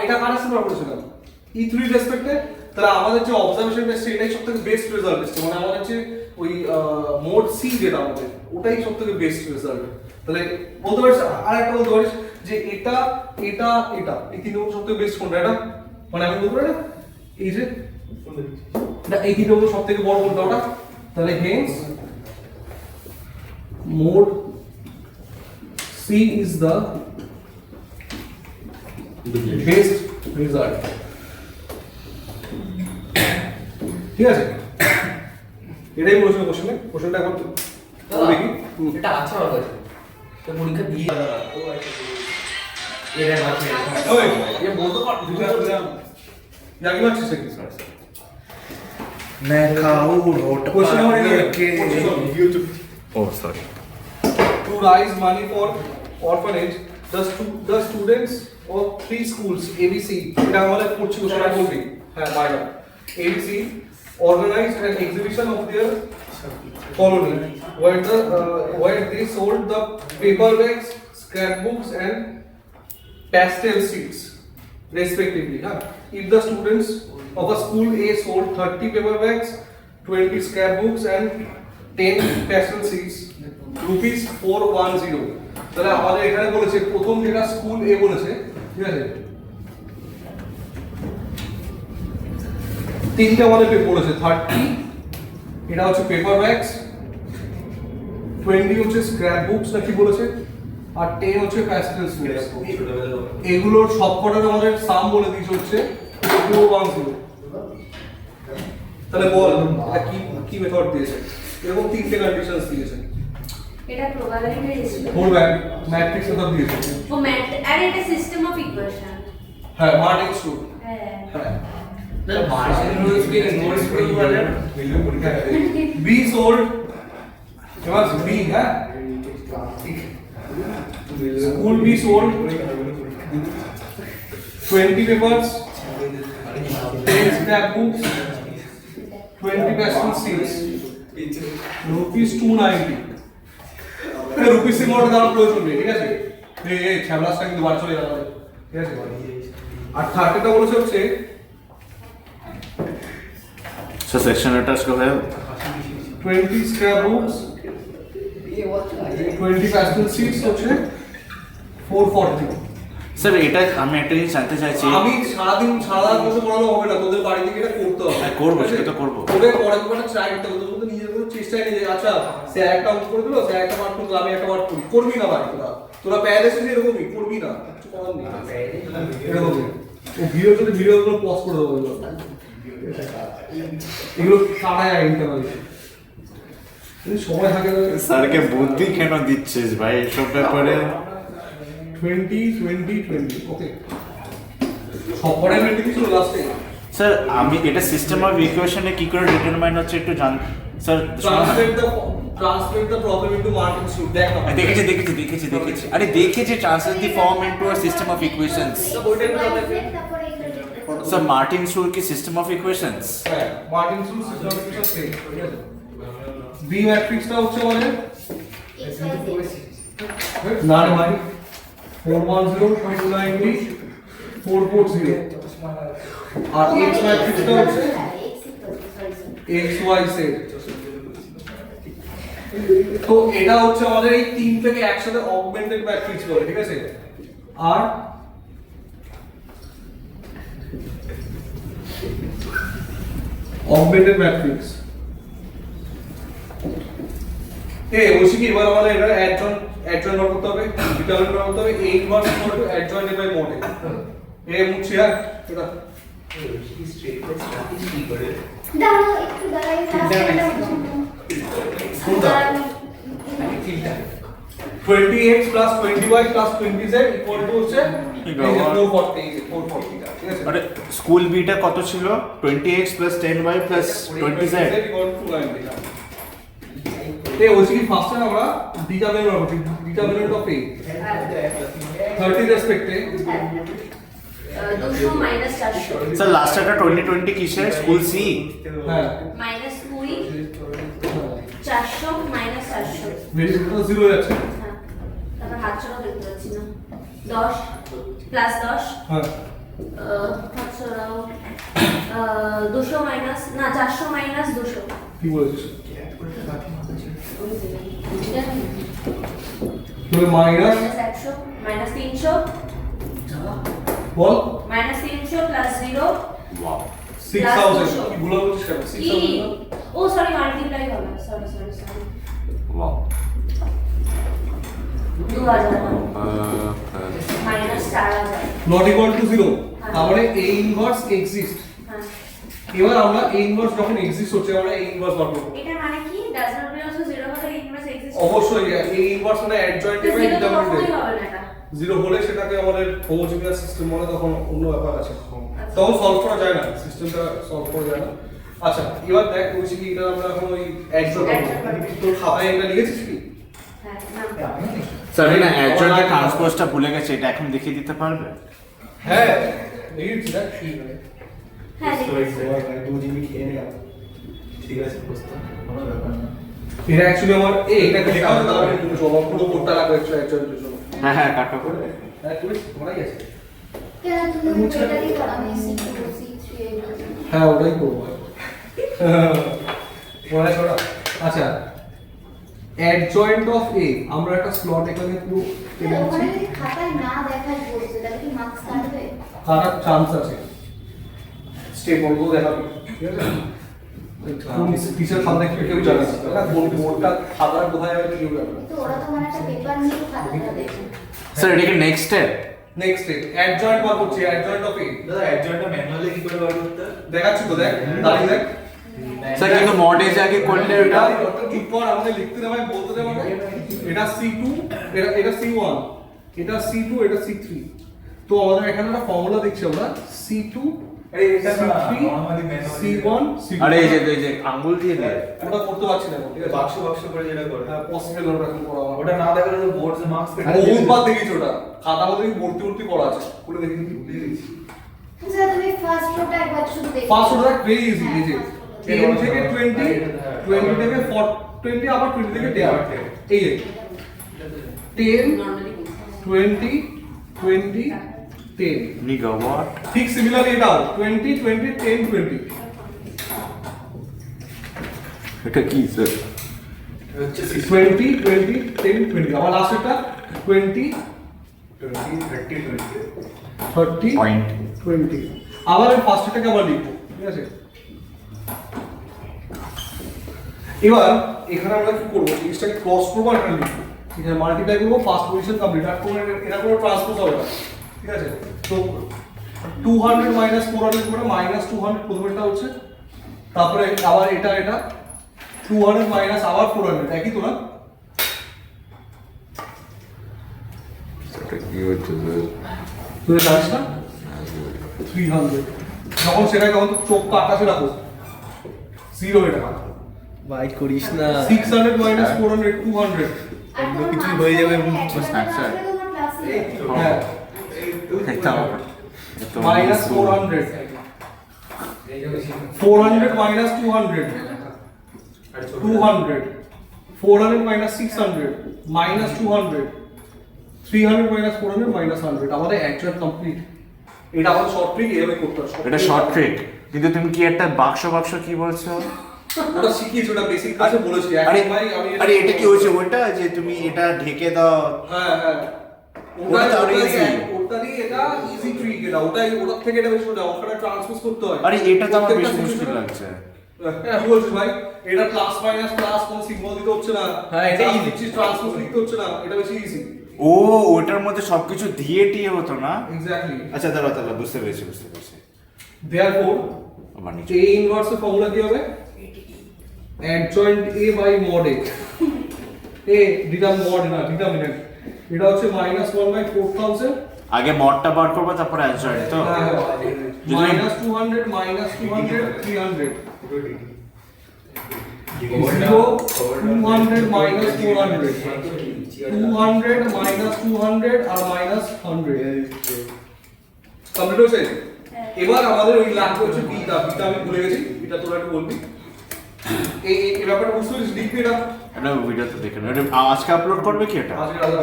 এটা কার সাথে বার করেছিলাম E3 রেসপেক্টে তাহলে আমাদের যে অবজারভেশন এসেছে এটাই সবথেকে বেস্ট রেজাল্ট এসেছে মানে আমাদের যে ওই মোড সি যেটা আমাদের ওটাই সবথেকে বেস্ট রেজাল্ট তাহলে বলতে পারিস আর একটা বলতে পারিস যে এটা এটা এটা এই তিনটে সবথেকে বেস্ট কোনটা এটা মানে আমি বলবো না এই যে না এই তিনটা হলো সব থেকে বড় কোনটা ওটা তাহলে hence mode C is the best result. ঠিক আছে এটাই বলেছিল কোশ্চেনটা এখন দেখি এটা আছে আমার কাছে তো পরীক্ষা দিয়ে এর আছে ওই ये বলতে পার জানি না ঠিক আছে मैं खाऊं रोट Question number पाने 11. के YouTube. Oh sorry To raise money for orphanage, the students of 3 schools ABC, এটা আমাদের পড়ছি কোশ্চেনটা বলবি হ্যাঁ বাইরে ABC organized an exhibition of their colony where they sold the paperbacks, scrapbooks and pastel sheets respectively. If the students of a school A sold 30 paperbacks, 20 scrapbooks and 10 pastel sheets, rupees 410. তাহলে আমাদের এখানে বলেছে প্রথম যেটা school এ বলেছে ঠিক আছে তিনটে আমাদের বলেছে 30 এটা হচ্ছে পেপার ব্যাগস 20 হচ্ছে স্ক্র্যাপ বুকস নাকি বলেছে আর 10 হচ্ছে প্যাস্টেল স্কেচ এগুলোর সবকটার আমাদের সাম বলে দিয়েছে হচ্ছে 410 তাহলে বল এটা কি কি মেথড দিয়েছে এরকম তিনটে কন্ডিশনস দিয়েছে এটা probability ratio four matrix method দিয়েছে ও ম্যাথ আর এটা সিস্টেম অফ ইকুয়েশন হ্যাঁ মার্টিক্স টু হ্যাঁ হ্যাঁ না মার্শাল রুলস কি নোটস করে বলে বি সোল্ড এবার বি হ্যাঁ school B sold 20 papers 10 scrapbooks 20 pastel sheets rupees 290 rupees সিমোটা দেওয়ার প্রয়োজন নেই ঠিক আছে এই ছ্যাবলাসটা কিন্তু বার চলে যাবে ঠিক আছে আর থার্ডটা বলেছে হচ্ছে सो सेक्शन लेटर्स को है 20 scrapbooks 20 pastel sheets হচ্ছে 440 স্যার এটা আমি একটা জিনিস জানতে চাইছি আমি সারা বছর পড়ানো হবে না তোদের বাড়ি থেকে এটা করতে হবে হ্যাঁ, করবো, সেটা তো করবো। তোদের পরে কোনো ট্রাই করতে হবে তোদের নিজের কোনো চেষ্টাই নেই যে আচ্ছা স্যার একটা অঙ্ক করে দিলো স্যার একটা পার্ট করলো আমি একটা পার্ট করি করবি না ভাই তোরা প্যাড এসে এরকমই করবি না কিছু করার নেই এরকমই ও ভিডিওগুলো পজ করে দেবো এগুলো কাটা যায় ইন্টারনালি সময় থাকে না স্যারকে বুদ্ধি কেন দিচ্ছিস ভাই এসব ব্যাপারে 20 ওকে সবকটাই মেনটেন ছিল লাস্টে স্যার আমি এটা সিস্টেম অফ ইকুয়েশনে কি করে ডিটারমাইন হচ্ছে একটু জান sir translate the problem into মার্টিন সুট দেখ না দেখেছি আরে দেখেছি translate the form into a system of equations তারপরে এগুলো স্যার মার্টিন সুর কি সিস্টেম অফ ইকুয়েশনস হ্যাঁ মার্টিন সুট সিস্টেম অফ ইকুয়েশন ঠিক আছে বি ম্যাট্রিক্সটা হচ্ছে আমাদের না রে ভাই 410 290 440 আর x ম্যাট্রিক্সটা হচ্ছে x y z তো এটা হচ্ছে আমাদের এই তিন থেকে একসাথে অগমেন্টেড ম্যাট্রিক্স বলে ঠিক আছে আর অগমেন্টেড ম্যাট্রিক্স বলছি কি এবার আমাদের এটা অ্যাডজয়েন্ট বার করতে হবে ডিটারমিনেন্ট বার করতে হবে a inverse equal to adjoint by mod মুছি আর এটা দাঁড়াও একটু দাঁড়াই কোনটা 20x plus 20y plus 20z equal to হচ্ছে 440 ঠিক আছে আরে স্কুল বিটা কত ছিল 20x 10y 20z equal to 290 বলছি কি ফার্স্ট টাইম আমরা determinant of a 30 রেসপেক্টে 200 minus 400 sir last একটা 2020 কিসের স্কুল সি হ্যাঁ মাইনাস 20 400 মাইনাস 400 ভেরিয়েবল জিরো যাচ্ছে হ্যাঁ তারপর হাত ছাড়াও দেখতে পাচ্ছি না 10 প্লাস 10 হ্যাঁ হাত ছাড়াও 200 মাইনাস না 400 মাইনাস 200 কি বলেছিস তাহলে মাইনাস মাইনাস 100 মাইনাস 300 বল মাইনাস 300 200 plus 0 ওয়াও 6000 কি ভুল হচ্ছে কেন E 6000 oh sorry multiply হবে sorry wow 2000 minus 4000 not equal to 0 হ্যাঁ। তাহলে a ইনভার্স এক্সিস্ট হ্যাঁ এবার আমরা a ইনভার্স যখন এক্সিস্ট হচ্ছে আমরা a ইনভার্স বার করব এটা মানে কি does not belong to 0 হলে ইনভার্স এক্সিস্ট অবশ্যই a ইনভার্স মানে অ্যাডজয়েন্ট বাই 0 তো কখনোই ডিটারমিনেন্ট হবে না এটা 0 হলে সেটাকে আমাদের হোমোজিনিয়াস সিস্টেম বলে তখন অন্য ব্যাপার আছে তখন সলভ করা যায় না সিস্টেমটা সলভ করা যায় না আচ্ছা এবার দেখ বলছি কি এটা আমরা এখন ওই অ্যাডজয়েন্ট তোর খাতায় এটা লিখেছিস কি হ্যাঁ নাম স্যার না অ্যাডজয়েন্ট ট্রান্সপোজটা ভুলে গেছে এটা এখন দেখিয়ে দিতে পারবে হ্যাঁ লিখেছিস না ঠিক আছে হ্যাঁ ঠিক আছে বুঝতে কোনো ব্যাপার না এটা অ্যাকচুয়ালি আমার এটা লেখা আছে তাহলে একটু জমা পুরো কোডটা লাগবে অ্যাকচুয়ালি জন্য হ্যাঁ হ্যাঁ কাটা করে হ্যাঁ তুমি তোমরাই আছে কেন তুমি এটা দিয়ে করো আমি C2 C3 এগুলো হ্যাঁ ওটাই করবো পড়া ছড়া আচ্ছা অ্যাডজয়েন্ট অফ এ আমরা একটা স্লট এখানে পুরো টেনে ওখানে নিচ্ছি যদি খাতায় না দেখায় বলছে তাহলে কি মার্কস কাটবে কাটার চান্স আছে স্টেপ বলবো দেখাবি ঠিক আছে কোন টিচার খাতা দেখে কেউ জানে না কোন বোর্ডটা খাতা কোথায় যাবে কেউ জানে না তো ওরা তো মানে একটা পেপার নিয়ে খাতাটা দেখে স্যার এটা কি next step next step adjoint বার করছি অ্যাডজয়েন্ট অফ এ দাদা অ্যাডজয়েন্টটা ম্যানুয়ালি কি করে বার করতে হয়? দেখাচ্ছি তো দেখ দাঁড়িয়ে দেখ স্যার কিন্তু মডে আগে করলে এটা ওটা চুপ কর আমাকে লিখতে দেবে বলতে দেবে আমাকে এটা C2 এটা C1 এটা C2 এটা C3 তো আমাদের এখানে একটা ফর্মুলা দেখছি আমরা C2 আরে এটা না C3 normally manually C1 C2 আরে এই যে আঙ্গুল দিয়ে দে ওটা করতে পারছি না এখন, ঠিক আছে বাক্স বাক্স করে যেটা করে হ্যাঁ পসিবল ওটা এখন করা আমার ওটা না দেখালে তো বোর্ডে মার্কস কেটে বহুত বার দেখেছি ওটা খাতা মধ্যে ভর্তি ভর্তি করা আছে খুলে দেখি ভুলে গেছি স্যার তুমি ফার্স্ট রোটা একবার শুধু দেখো ফার্স্ট ওটা ভেরি ইজি এই যে 10 থেকে 20 20 থেকে 20 আবার 20 থেকে 10 এই যে 10 নরমালি 20 20 10 মেগাওয়াট ঠিক সিমিলারলি এটাও 20 20 10 20 এটা কি স্যার হচ্ছে 20 20 10 20 আবার লাস্ট এটা 20 30 30 পয়েন্ট 20 আবার এই ফার্স্টটাকে আবার লিখবো ঠিক আছে এবার এখানে আমরা কি করব জিনিসটাকে ক্রস করবো আর এখানে লিখবো ঠিক আছে মাল্টিপ্লাই করবো ফার্স্ট পজিশন কমপ্লিট আর কোনো এটা কোনো ট্রান্সপোজ হবে না ঠিক আছে তো 200 মাইনাস 400 করে মাইনাস 200 প্রথমেরটা হচ্ছে তারপরে আবার এটা 200 মাইনাস আবার 400 একই তো না এটা কি হচ্ছে স্যার তুই জানিস না 300 যখন সেটা তখন চোখ আকাশে রাখো 0 এটা ভাই করিস না 600 মাইনাস 400 200 আর তোমার কিছু marks হয়ে যাবে কাটবে, আচ্ছা। একসাথে তোমার ক্লাসে হ্যাঁ একটা minus 400 400 minus 200 200 400 minus 600 minus 200 300 minus 400 minus 100 আমাদের অ্যাকচুয়াল কমপ্লিট এটা আমাদের শর্ট ট্রিক এভাবে করতে হয় এটা শর্ট ট্রিক কিন্তু তুমি কি একটা বাক্স কি বলছো ওটা শিখিয়েছি ওটা বেসিক ক্লাসে বলেছি আরে এখন ভাই আমি আরে এটা কি হচ্ছে ওটা যে তুমি এটা ঢেকে দাও হ্যাঁ হ্যাঁ ওটা তো আরো easy। ওটারই এটা ইজি ট্রিক এটা ওটাই ওটার থেকে এটা বেশি ওটা ওখানে ট্রান্সপোজ করতে হয় আরে এটা তো আমার বেশি প্রত্যেকটা মুশকিল situation- লাগছে হ্যাঁ বলছিস ভাই এটা প্লাস মাইনাস প্লাস কোন সিগমা দিতে হচ্ছে না হ্যাঁ, এটা easy। দিচ্ছি ট্রান্সপোজ লিখতে হচ্ছে না এটা বেশি ইজি ও ওটার মধ্যে সবকিছু দিয়ে টিয়ে হতো না এক্স্যাক্টলি আচ্ছা দাঁড়া বুঝতে পেরেছি দেয়ারফর আবার নিচে A ইনভার্স এর ফর্মুলা কি হবে adjoint A by mod A A determinant এটা হচ্ছে -1 বাই 4000 আগে মডটা বার করবো তারপর অ্যাডজয়েন্ট তো মাইনাস 200 মাইনাস 200 300 0 200 মাইনাস 400 200 মাইনাস 200 আর মাইনাস 100 কমপ্লিট হয়েছে এবার আমাদের ওই লাগবে হচ্ছে বিটা আমি ভুলে গেছি বিটা তোরা একটু বলবি এই ব্যাপারটা বুঝতে পারছিস লিখবি এটা এটা ভিডিও তো দেখে এটা আজকে আপলোড করবে কি এটা আজকে রাতে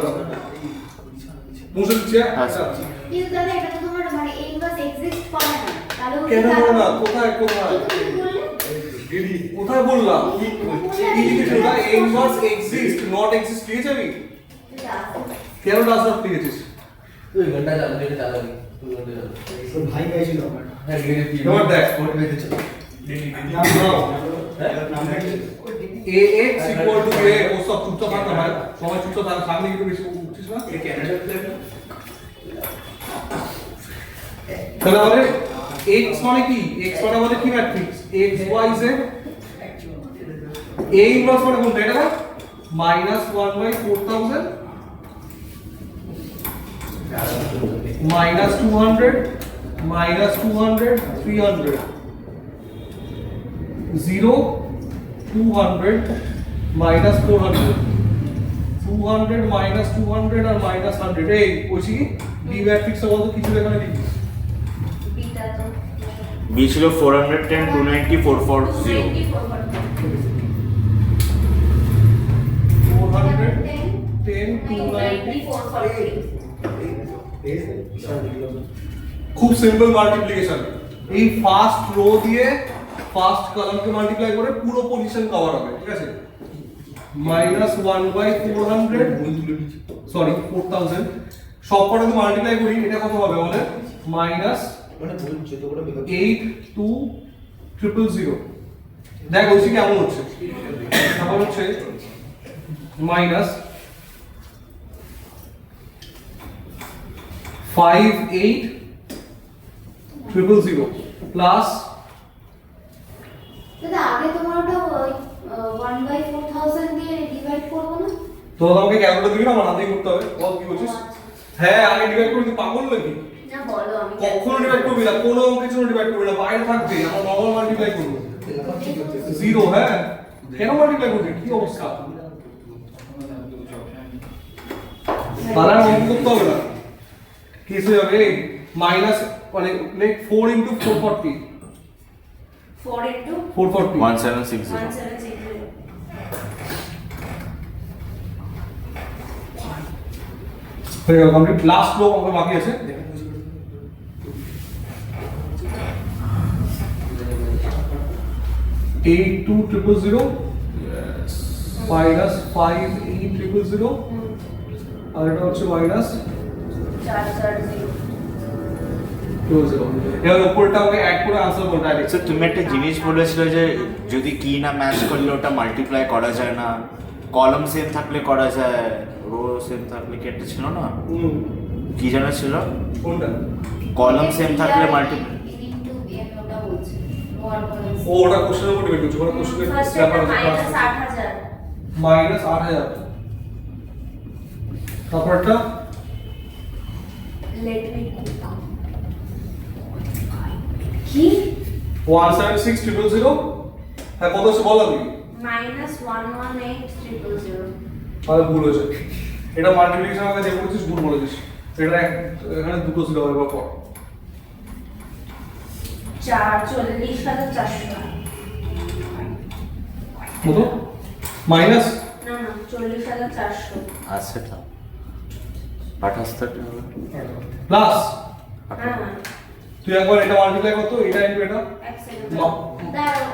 বুঝতে দিচ্ছি হ্যাঁ, আচ্ছা কিন্তু দাদা এটা তো তোমার মানে এই ইনভার্স এক্সিস্ট করে না তাহলে কেন বলো না কোথায় কোথায় বললাম এটা ইনভার্স এক্সিস্ট নট এক্সিস্ট লিখেছি আমি কেন ডাজ নট লিখেছিস তুই ঘন্টা চালাবি এটা চালাবি ভাই গাইছিল আমার হ্যাঁ ডিগ্রি এবার দেখ ওটা বেঁধেছিল নাম দাও ax equal to a ও সব চুপচাপ থাকতে হয় সবাই চুপচাপ থাক সামনে একটু বেশি উঠছিস না ক্যানাডা প্লেয়ার তাহলে আমাদের x মানে কি x মানে আমাদের কি matrix x y z a inverse মানে কোনটা এটা না -1/4000 -200 -200 300 0 200 -400 200 -200 আর -100 এই বলছি কি ডি ম্যাট্রিক্স এর মতো কিছু এখানে লিখি বিটা তো বি ছিল 410 290 440 410 290 খুব সিম্পল মাল্টিপ্লিকেশন এই ফার্স্ট রো দিয়ে ফার্স্ট কলামকে মাল্টিপ্লাই করে পুরো পজিশন কভার হবে ঠিক আছে -1/400 সরি 4000 সব কটাকে মাল্টিপ্লাই করি এটা কত হবে আমাদের মাইনাস মানে বলছে তো ওটা বেকার 82000 দেখ বলছি কেমন হচ্ছে তারপর হচ্ছে মাইনাস 58000 প্লাস দাদা আগে তোমার ওটা 1/4000 দিয়ে ডিভাইড করবো না? তো আমাকে ক্যালকুলেটর দিবি না আমার হাতেই করতে হবে বল কি বলছিস হ্যাঁ আগে ডিভাইড করে তুই পাগল নাকি না বলো আমি কখনো ডিভাইড করবি না কোনো অঙ্কের জন্য ডিভাইড করবি না বাইরে থাকবে আমরা নরমাল মাল্টিপ্লাই করবো জিরো হ্যাঁ কেন মাল্টিপ্লাই করবি কি অবস্থা তাহলে আর অঙ্ক করতে হবে না কেস হয়ে যাবে মাইনাস মানে 4 ইন্টু 440 4 into 440 1760 1760 হয়ে গেল কমপ্লিট লাস্ট লো আমাদের বাকি আছে এইট টু 000 মাইনাস 58000 আর এটা হচ্ছে মাইনাস 440 এবার উপরটা আমাকে অ্যাড করে আনসার করতে হবে আচ্ছা তুমি একটা জিনিস বলেছিলে যে যদি কি না ম্যাচ করলে ওটা মাল্টিপ্লাই করা যায় না কলাম সেম থাকলে করা যায় রো সেম থাকলে কি একটা ছিল না কি জানা ছিল কোনটা কলাম সেম থাকলে মাল্টিপ্লাই ইনটু এন ওটা বলছে লোয়ার কলাম ও ওটা কোশ্চেনের উপর ডিপেন্ড করছে ওটা কোশ্চেনের ফার্স্ট ব্যাপার এটা আছে মাইনাস 8000 -8000 তারপরটা let me কি 176000 হ্যাঁ কত আছে বল আপনি -118000 তাহলে ভুল হয়েছে এটা মাল্টিপ্লিকেশন আগে যে বলেছিস ভুল বলেছিস এটা এখানে দুটো ছিল এবার পর 44400 কত মাইনাস না না 40400 আচ্ছা তা 78 হবে প্লাস হ্যাঁ তুই একবার এটা মাল্টিপ্লাই কর তো এটা ইনটু এটা এক সেকেন্ড মা- দাঁড়াও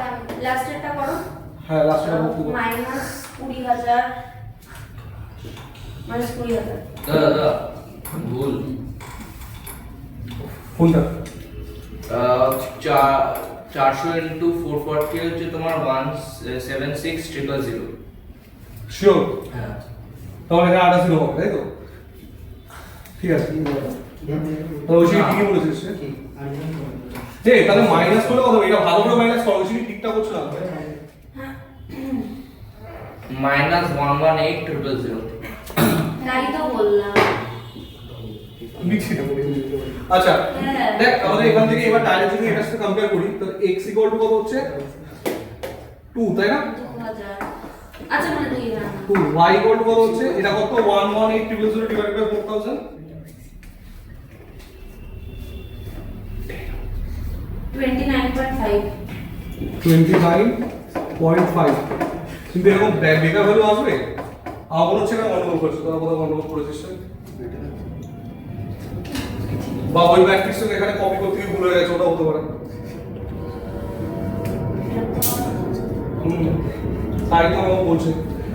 লাস্টেরটা করো হ্যাঁ লাস্ট এটা বলতে বল। -20000 -20000 দাদা ভুল কোনটা 400 ইন্টু 440 হচ্ছে তোমার 176000 শিওর হ্যাঁ তাহলে এটা 88 হবে তাই তো ঠিক আছে তো ওই ঠিকই বলেছিস রে তাহলে মাইনাস করলে কত হবে? এটা ভালো করে মাইনাস করো ওই ঠিকঠাক হচ্ছে না -11800 তাই তো বললাম লিখছি না আচ্ছা হ্যাঁ। দেখ আমাদের এখান থেকে এবার ডাইরেক্ট যদি এটার সাথে কম্পেয়ার করি তো x ইকুয়াল টু কত হচ্ছে 2 তাই না 2000 আচ্ছা মানে 2000 2 y ইকুয়াল টু কত হচ্ছে এটা কত 118000 ডিভাইডেড বাই 4000 29.5 29.5 কিন্তু এরকম বেকার ভ্যালু আসবে আমার মনে হচ্ছে না গন্ডগোল করছে তোরা কোথাও গন্ডগোল করেছিস না? বা ওই ম্যাট্রিক্স এখানে কপি করতে গিয়ে ভুল হয়ে গেছে ওটা হতে পারে তাই তো আমাকে বলছে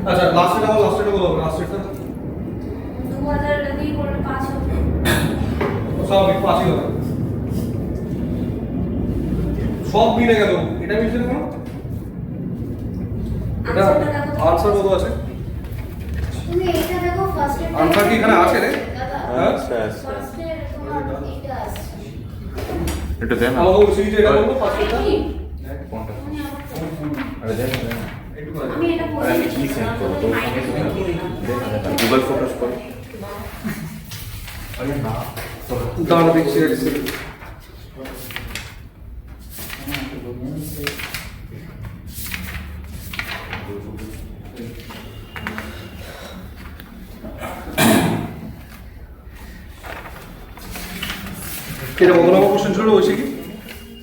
আচ্ছা লাস্টেটা বলো লাস্টেটা বলো লাস্টেটা 2000 টা দিয়ে করলে 5 হবে স্বাভাবিক 5ই হবে সব মিলে গেল এটা মিলছে না কেন? এটা আনসার কত আছে তুমি এইটা দেখো ফার্স্টে আনসার কি এখানে আছে রে হ্যাঁ আচ্ছা আচ্ছা ফার্স্টে তোমার এটা আসছে একটু দেন না আমাকে বলছি যে এটা বলবো ফার্স্টটা কোনটা তুমি আবার আরে দেন না আমি এটা আরে পড়ে আমি কি সেন্ড করব তো গুগল ফটোস করো আরে না দাঁড়া দেখছি দেখছি এটা কত নম্বর কোশ্চেন ছিল ওই কি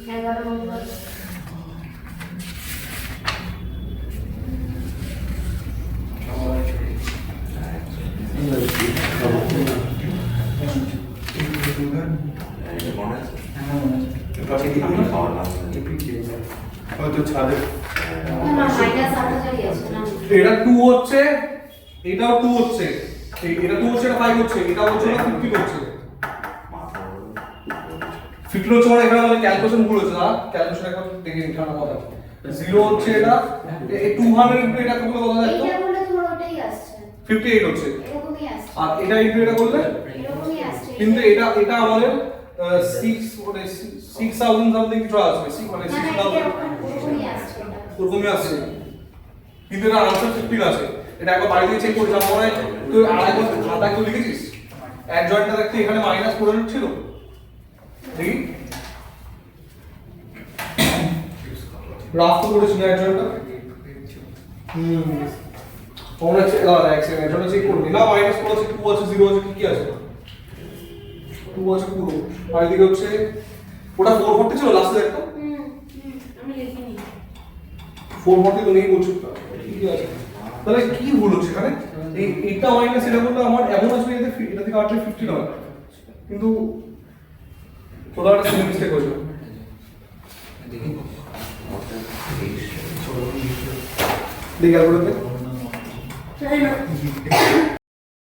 11 নম্বর মনে আছে আমি খাওয়া না হয়তো ছাদে না মাইনাস 8000ই আছে না এটা 2 হচ্ছে এটাও 2 হচ্ছে এটা 2 হচ্ছে এটা 5 হচ্ছে এটা হচ্ছে না 50 হচ্ছে 50 হচ্ছে মানে এখানে আমাদের ক্যালকুলেশন ভুল হয়েছে না ক্যালকুলেশন একবার দেখে নিতে হবে কথা 0 হচ্ছে এটা 200 ইনটু এটা করলে কত হয় এইটা বললে তোমার ওটাই আসছে 58 হচ্ছে এরকমই আসছে আর এটা ইনটু এটা করলে এরকমই আসছে কিন্তু এটা এটা আমাদের 6 মানে 6000 সামথিং কিছু আসবে মানে না না 6000 এটা ওরকমই আসছে এটা। ওরকমই আসছে কিন্তু এটা আনসার 15 আছে এটা একবার বাড়ি থেকে চেক করে যাবো মনে হয় তুই আরেকবার খাতা করে লিখেছিস এক জয়েন্টটা দেখতে এখানে মাইনাস করে ছিল দেখি রাফ তো করেছি না এক জয়েন্টটা তোমরা এক সেকেন্ড এটা চেক করবি না মাইনাস করেছে 2 আছে 0 আছে কি আছে 2 আছে পুরো আর এদিকে হচ্ছে ওটা 440 ছিল লাস্টে একটা আমি লিখিনি 440 তো নেই বলছো কি আছে তাহলে কি ভুল হচ্ছে এখানে এই এটা মাইনাস এটা বলতে আমার এমন আসবে এটা এটা থেকে কাটলে 50 নয় কিন্তু তোরা একটা সিম্পল মিস্টেক হয়েছে দেখি আর বলতে